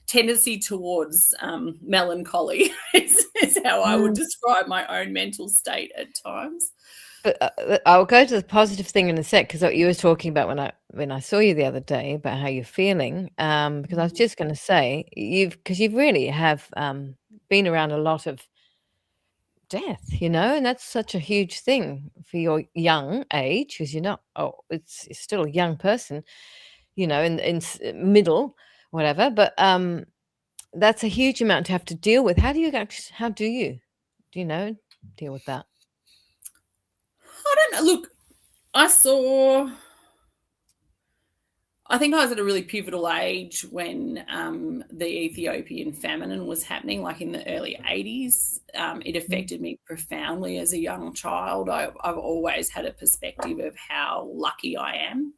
tendency towards melancholy is how I would describe my own mental state at times. But I'll go to the positive thing in a sec, because what you were talking about when I saw you the other day about how you're feeling, because I was just going to say you've really have been around a lot of death, you know, and that's such a huge thing for your young age, because you're not it's still a young person, you know, in middle whatever, but that's a huge amount to have to deal with. How do you deal with that? I don't know. Look, I think I was at a really pivotal age when the Ethiopian famine was happening, like in the early 80s. It affected me profoundly as a young child. I've always had a perspective of how lucky I am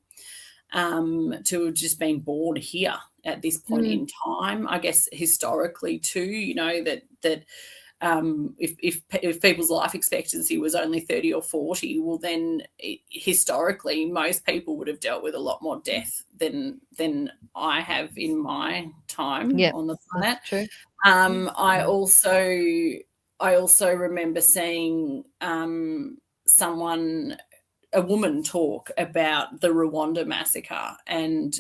to have just been born here at this point in time. I guess historically too, you know, that if people's life expectancy was only 30 or 40, well, then historically most people would have dealt with a lot more death than I have in my time on the planet. True. I also remember seeing a woman talk about the Rwanda massacre, and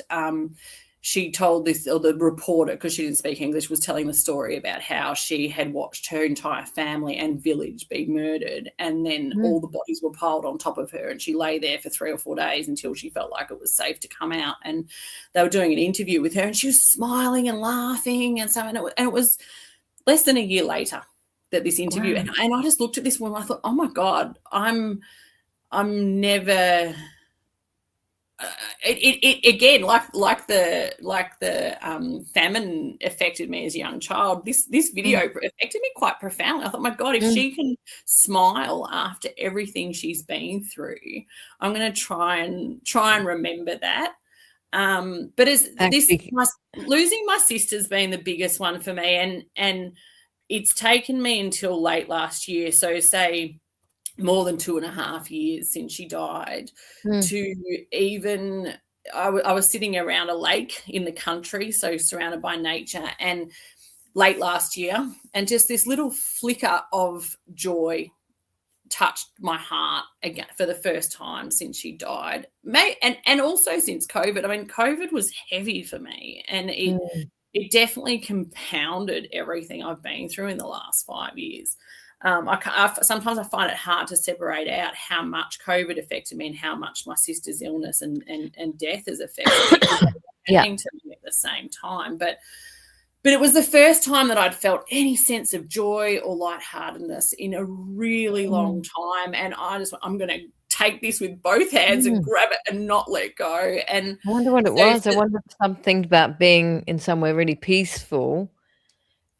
she told this, or the reporter, because she didn't speak English, was telling the story about how she had watched her entire family and village be murdered, and then all the bodies were piled on top of her, and she lay there for 3 or 4 days until she felt like it was safe to come out. And they were doing an interview with her, and she was smiling and laughing and so on. And it was less than a year later that this interview, and I just looked at this woman, I thought, oh my God, I'm never. It again, like the famine affected me as a young child. This video affected me quite profoundly. I thought, my God, if she can smile after everything she's been through, I'm going to try and remember that. But losing my sister's been the biggest one for me, and it's taken me until late last year, so say more than 2.5 years since she died, to even I was sitting around a lake in the country, so surrounded by nature, and late last year, and just this little flicker of joy touched my heart again for the first time since she died. And also since COVID. I mean, COVID was heavy for me, and it definitely compounded everything I've been through in the last 5 years. Sometimes I find it hard to separate out how much COVID affected me and how much my sister's illness and death has affected me. Happening to me at the same time, but it was the first time that I'd felt any sense of joy or lightheartedness in a really long time, and I'm going to take this with both hands and grab it and not let go. And I wonder what it was. I wonder if something about being in somewhere really peaceful.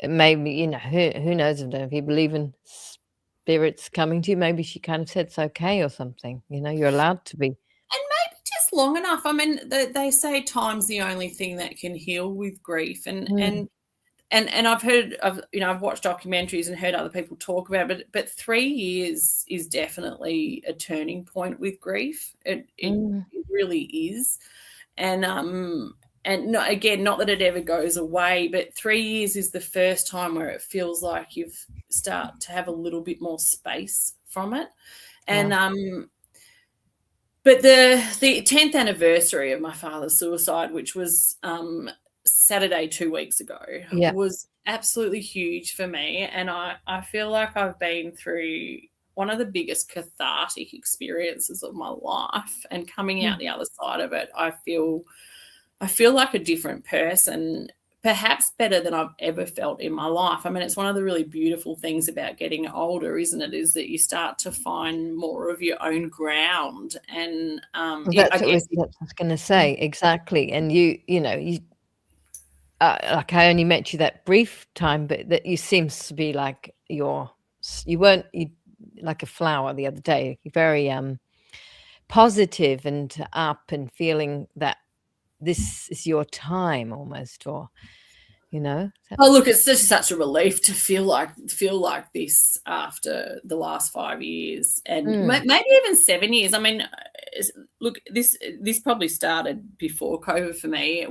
Maybe, who knows? I don't know if you believe in spirits coming to you. Maybe she kind of said it's okay or something. You're allowed to be. And maybe just long enough. I mean, they say time's the only thing that can heal with grief. And I've watched documentaries and heard other people talk about it, but 3 years is definitely a turning point with grief. It really is. And not that it ever goes away, but 3 years is the first time where it feels like you've start to have a little bit more space from it. And but the 10th anniversary of my father's suicide, which was Saturday 2 weeks ago, was absolutely huge for me. And I feel like I've been through one of the biggest cathartic experiences of my life, and coming out the other side of it, I feel like a different person, perhaps better than I've ever felt in my life. I mean, it's one of the really beautiful things about getting older, isn't it, is that you start to find more of your own ground. And that's what I was going to say, exactly. And you like, I only met you that brief time, but that you seems to be like you weren't like a flower the other day. You're very positive and up and feeling that this is your time almost, or Oh, look, it's just such a relief to feel like this after the last 5 years, and maybe even 7 years. I mean, look, this probably started before COVID for me.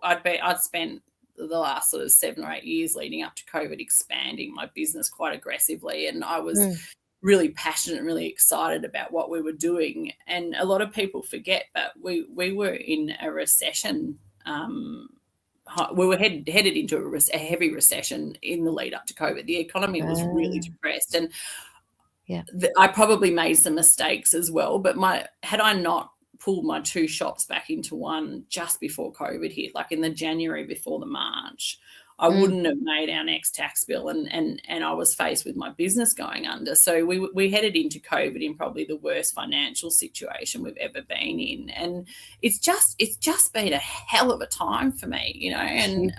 I'd spent the last sort of 7 or 8 years leading up to COVID expanding my business quite aggressively, and I was really passionate and really excited about what we were doing. And a lot of people forget, but we were in a recession. We were headed into a heavy recession in the lead up to COVID. The economy was really depressed, and I probably made some mistakes as well. But had I not pulled my 2 shops back into one just before COVID hit, like in the January before the March, I wouldn't have made our next tax bill, and I was faced with my business going under. So we headed into COVID in probably the worst financial situation we've ever been in, and it's just been a hell of a time for me, And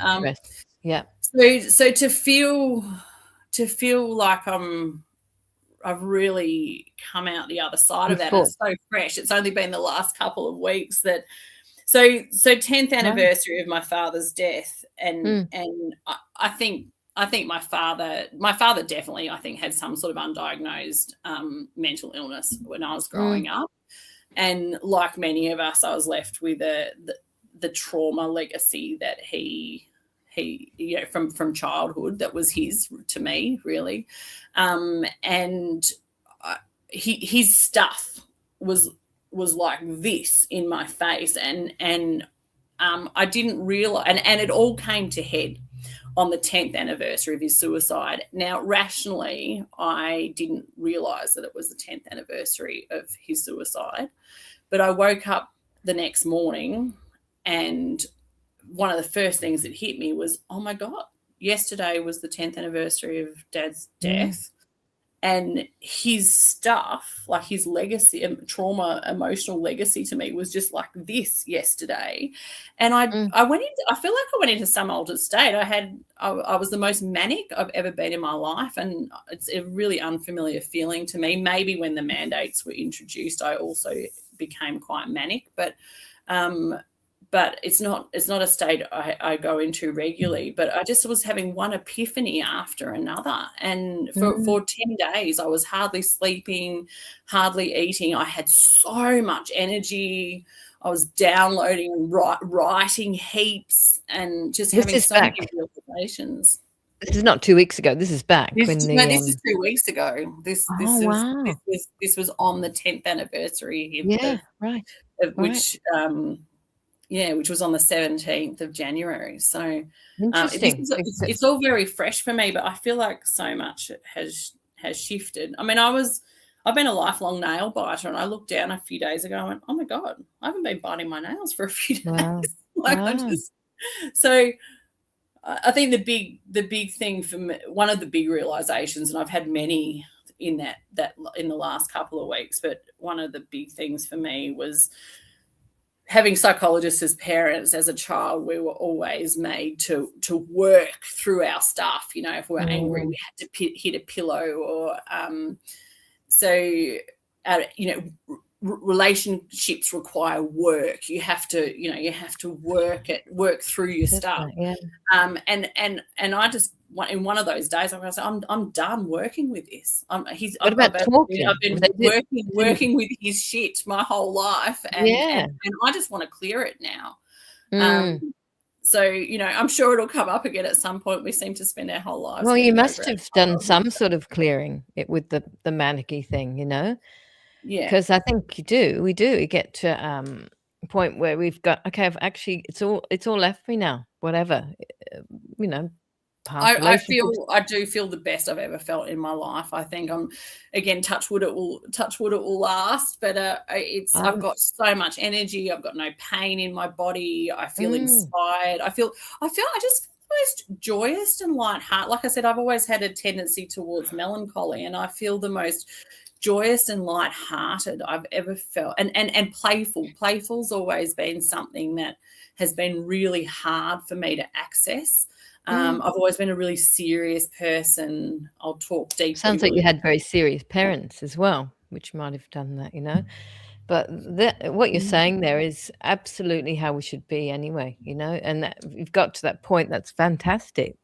so to feel like I've really come out the other side of that. It's so fresh. It's only been the last couple of weeks that. So 10th anniversary of my father's death, and I think I think my father definitely, I think, had some sort of undiagnosed mental illness when I was growing up. And like many of us, I was left with the trauma legacy that he from childhood that was his to me, really. And his stuff was like this in my face, and I didn't realize, and it all came to head on the 10th anniversary of his suicide. Now, rationally, I didn't realize that it was the 10th anniversary of his suicide, but I woke up the next morning and one of the first things that hit me was, oh my God, yesterday was the 10th anniversary of Dad's death. And his stuff, like his legacy, trauma, emotional legacy to me was just like this yesterday. And I feel like I went into some altered state. I was the most manic I've ever been in my life. And it's a really unfamiliar feeling to me. Maybe when the mandates were introduced, I also became quite manic, but it's not a state I go into regularly. But I just was having one epiphany after another. And for 10 days, I was hardly sleeping, hardly eating. I had so much energy. I was downloading and writing heaps and just having so many realizations. This is not 2 weeks ago. This is back. This is 2 weeks ago. This was on the 10th anniversary. Which was on the 17th of January. So it's all very fresh for me, but I feel like so much has shifted. I mean, I've been a lifelong nail biter, and I looked down a few days ago and went, oh my God, I haven't been biting my nails for a few days. So I think the big thing for me, one of the big realizations, and I've had many in that in the last couple of weeks, but one of the big things for me was having psychologists as parents. As a child, we were always made to work through our stuff. You know, if we were angry, we had to hit a pillow, or relationships require work. You have to work through your stuff. And I just, in one of those days, I was like, I'm done working with this. I've been working with his shit my whole life, and I just want to clear it now. So, I'm sure it'll come up again at some point. We seem to spend our whole lives. Well, you must have done some sort of clearing it with the manicky thing, Yeah. Because I think we get to a point where we've got, okay, actually it's all left me now, whatever, I do feel the best I've ever felt in my life. I think touch wood it will last, but I've got so much energy. I've got no pain in my body. I feel inspired. I just feel most joyous and lighthearted. Like I said, I've always had a tendency towards melancholy, and I feel the most joyous and lighthearted I've ever felt, and playful. Playful's always been something that has been really hard for me to access. I've always been a really serious person. I'll talk deeply. Sounds like you had very serious parents as well, which might have done that, But what you're saying there is absolutely how we should be anyway, and that you've got to that point. That's fantastic.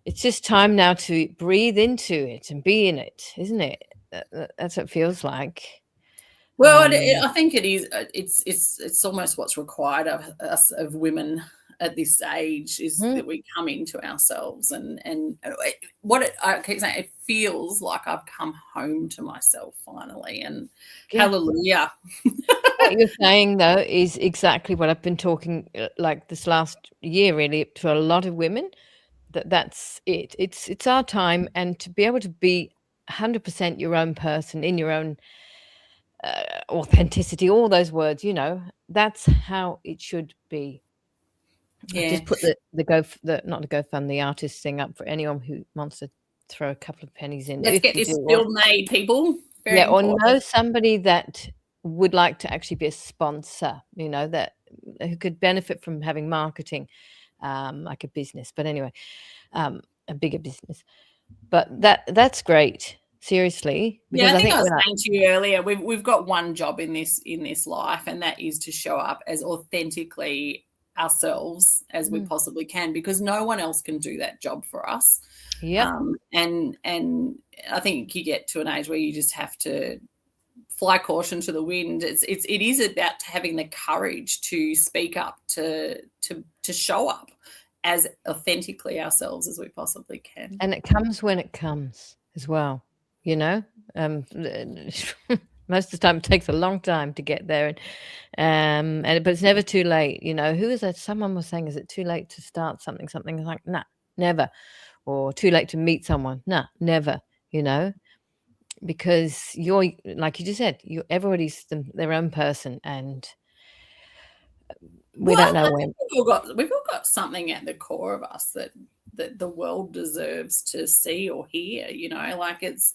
It's just time now to breathe into it and be in it, isn't it? That's what it feels like. Well, I think it is. It's almost what's required of us, of women at this age, is that we come into ourselves, and I keep saying, it feels like I've come home to myself finally, and hallelujah. What you're saying though is exactly what I've been talking like this last year, really, to a lot of women. That's it. It's our time, and to be able to be 100% your own person in your own authenticity, all those words, that's how it should be. Yeah. Just put the GoFund artist thing up for anyone who wants to throw a couple of pennies in. Let's get this bill made, people. Very important. Or know somebody that would like to actually be a sponsor, that who could benefit from having marketing, like a business. But anyway, a bigger business. But that's great. Seriously. Yeah, I think I was saying to you earlier, we've got one job in this life, and that is to show up as authentically ourselves as we possibly can, because no one else can do that job for us. Yeah. And I think you get to an age where you just have to fly caution to the wind. It is about having the courage to speak up, to show up as authentically ourselves as we possibly can. And it comes when it comes as well, you know. Most of the time it takes a long time to get there, but it's never too late, you know. Who is that? Someone was saying, is it too late to start something? Like, nah, never. Or too late to meet someone? Nah, never, you know. Because you're, like you just said, everybody's their own person, and we don't know when. We've all got something at the core of us that the world deserves to see or hear, you know. Like it's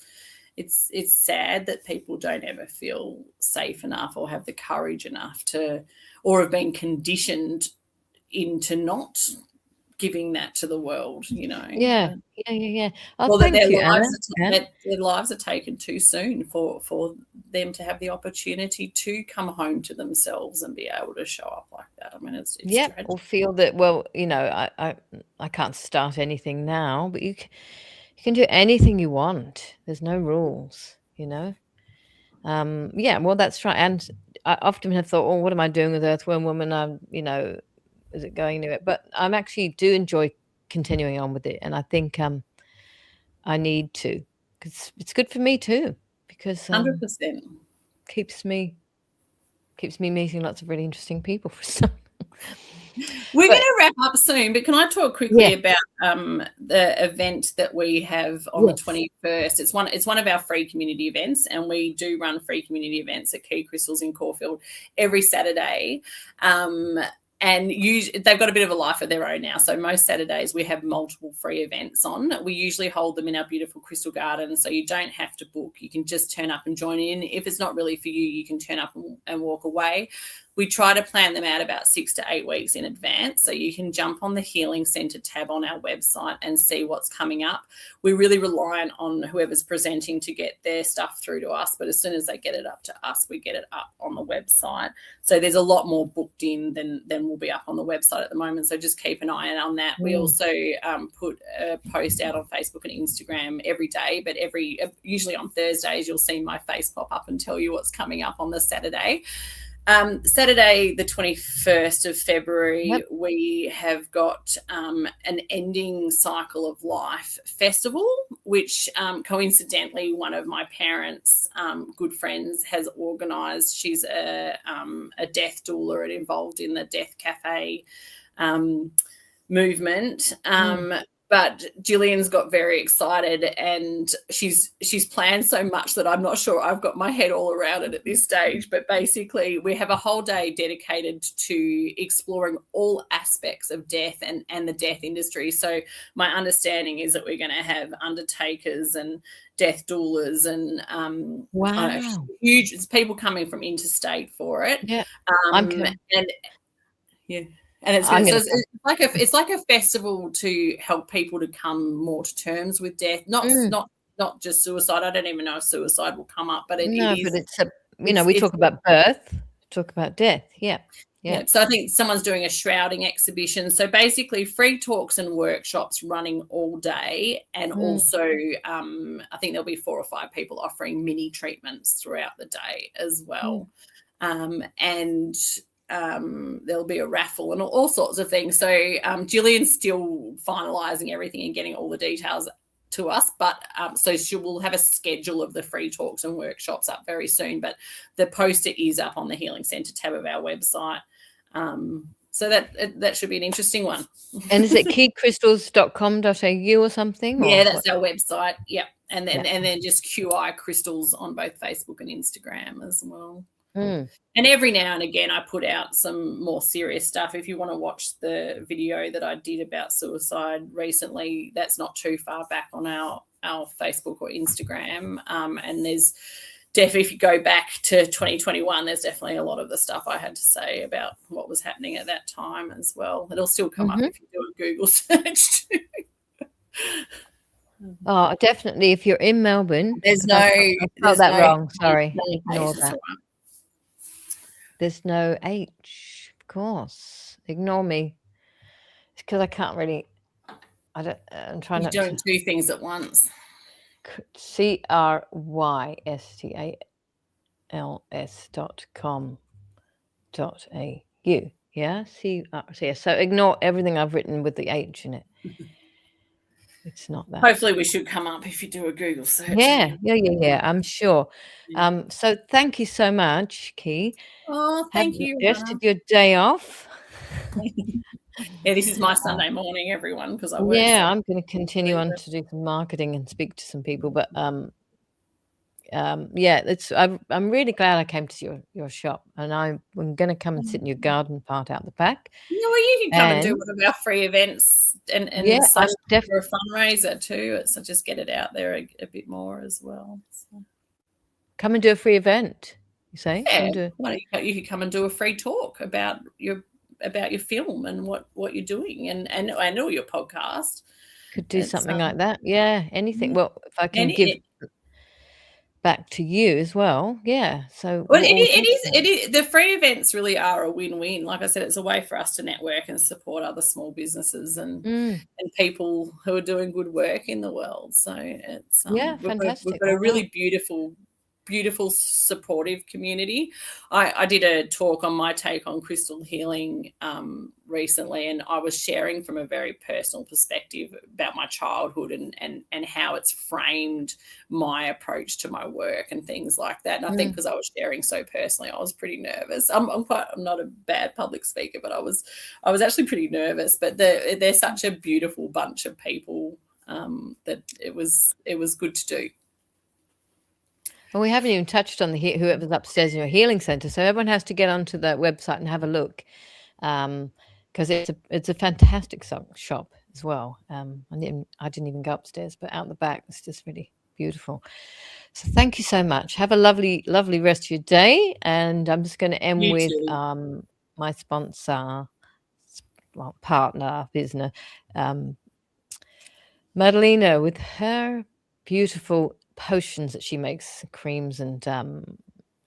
sad that people don't ever feel safe enough or have the courage enough to, or have been conditioned into not giving that to the world, you know. Yeah. Oh, well, thank that you, their lives are taken too soon for them to have the opportunity to come home to themselves and be able to show up like that. I mean, it's tragic. Or feel that, well, you know, I can't start anything now, but you can do anything you want. There's no rules, you know. Well, that's right. And I often have thought, oh, what am I doing with Earthworm Woman? You know, is it going anywhere? But I'm actually do enjoy continuing on with it, and I think I need to, because it's good for me too, because 100% keeps me meeting lots of really interesting people for some. We're going to wrap up soon, but can I talk quickly about the event that we have on the 21st? It's one of our free community events, and we do run free community events at Qi Crystals in Caulfield every Saturday. And they've got a bit of a life of their own now. So most Saturdays we have multiple free events on. We usually hold them in our beautiful crystal garden, so you don't have to book. You can just turn up and join in. If it's not really for you, you can turn up and walk away. We try to plan them out about 6 to 8 weeks in advance, so you can jump on the Healing Centre tab on our website and see what's coming up. We really rely on whoever's presenting to get their stuff through to us, but as soon as they get it up to us, we get it up on the website. So there's a lot more booked in than will be up on the website at the moment, so just keep an eye on that. We also put a post out on Facebook and Instagram every day, but usually on Thursdays you'll see my face pop up and tell you what's coming up on the Saturday. Saturday, the 21st of February, we have got an Ending Cycle of Life festival, which coincidentally one of my parents' good friends has organised. She's a death doula and involved in the Death Cafe movement. But Gillian's got very excited, and she's planned so much that I'm not sure I've got my head all around it at this stage. But basically we have a whole day dedicated to exploring all aspects of death and the death industry. So my understanding is that we're going to have undertakers and death doulas and huge people coming from interstate for it. And it's like a festival to help people to come more to terms with death, not just suicide. I don't even know if suicide will come up, but it is. But it's we talk about birth, talk about death. Yeah. So I think someone's doing a shrouding exhibition. So basically free talks and workshops running all day, and also I think there'll be 4 or 5 people offering mini treatments throughout the day as well. There'll be a raffle and all sorts of things. So Gillian's still finalising everything and getting all the details to us, but so she will have a schedule of the free talks and workshops up very soon, but the poster is up on the Healing Centre tab of our website. So that should be an interesting one. And is it qicrystals.com.au or something? Yeah, that's our website. Yeah. And then just QI Crystals on both Facebook and Instagram as well. And every now and again I put out some more serious stuff. If you want to watch the video that I did about suicide recently, that's not too far back on our Facebook or Instagram. And there's definitely, if you go back to 2021, there's definitely a lot of the stuff I had to say about what was happening at that time as well. It'll still come up if you do a Google search too. Oh, definitely. If you're in Melbourne, there's wrong. Sorry, ignore that. There's no H, of course. Ignore me. It's because I can't really. I'm trying You not don't to. do things at once. CRYSTALS.com.au. Yeah, so ignore everything I've written with the H in it. It's not that. Hopefully we should come up if you do a Google search. Yeah, I'm sure. So thank you so much, Qi. Oh, thank you, Have Hannah. your day off. Yeah, this is my Sunday morning, everyone, because I work. Yeah, I'm going to continue on to do some marketing and speak to some people, but I'm really glad I came to your shop, and I'm going to come and sit in your garden part out the back. Yeah, well, you can come and do one of our free events and I'm for a fundraiser too. So just get it out there a bit more as well. So. Come and do a free event, you say? Yeah, you could come and do a free talk about your film and what you're doing and all your podcast. Could do something like that. Yeah, anything. Well, if I can give back to you as well. Yeah. So it is the free events really are a win-win. Like I said, it's a way for us to network and support other small businesses and people who are doing good work in the world. So it's fantastic. We've got a really beautiful supportive community. I did a talk on my take on crystal healing recently, and I was sharing from a very personal perspective about my childhood and how it's framed my approach to my work and things like that. And I think because I was sharing so personally, I was pretty nervous. I'm not a bad public speaker, but I was actually pretty nervous. But they're such a beautiful bunch of people that it was good to do. Well, we haven't even touched on whoever's upstairs in your healing center, so everyone has to get onto the website and have a look, because it's a fantastic shop as well. I didn't even go upstairs, but out the back, it's just really beautiful. So thank you so much. Have a lovely rest of your day, and I'm just going to end with my sponsor, partner, business, Maddalena, with her beautiful potions that she makes, creams and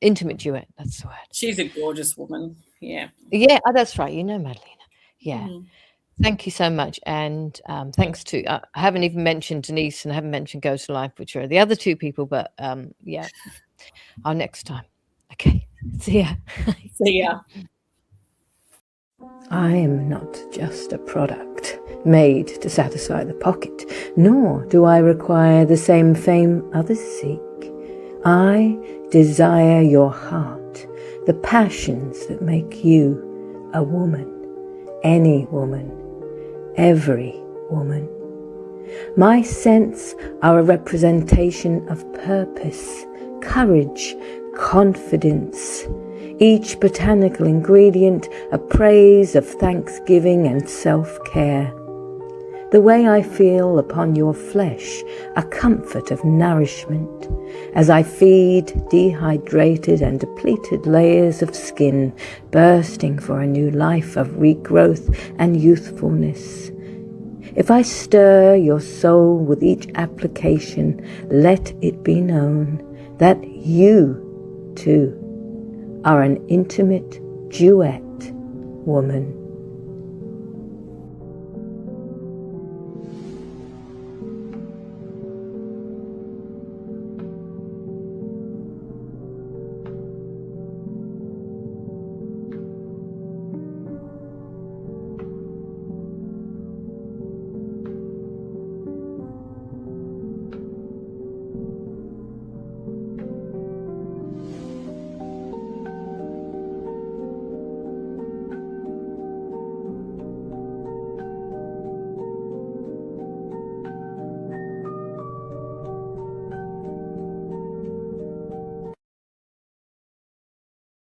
intimate duet. That's the word. She's a gorgeous woman. Yeah. Yeah, that's right. You know Maddalena. Yeah. Thank you so much. And thanks to, I haven't even mentioned Denise and I haven't mentioned Go to Life, which are the other two people, but our next time. Okay. See ya. See ya. I am not just a product made to satisfy the pocket, nor do I require the same fame others seek. I desire your heart, the passions that make you a woman, any woman, every woman. My scents are a representation of purpose, courage, confidence, each botanical ingredient a praise of thanksgiving and self-care. The way I feel upon your flesh, a comfort of nourishment, as I feed dehydrated and depleted layers of skin, bursting for a new life of regrowth and youthfulness. If I stir your soul with each application, let it be known that you, too, are an intimate duet woman.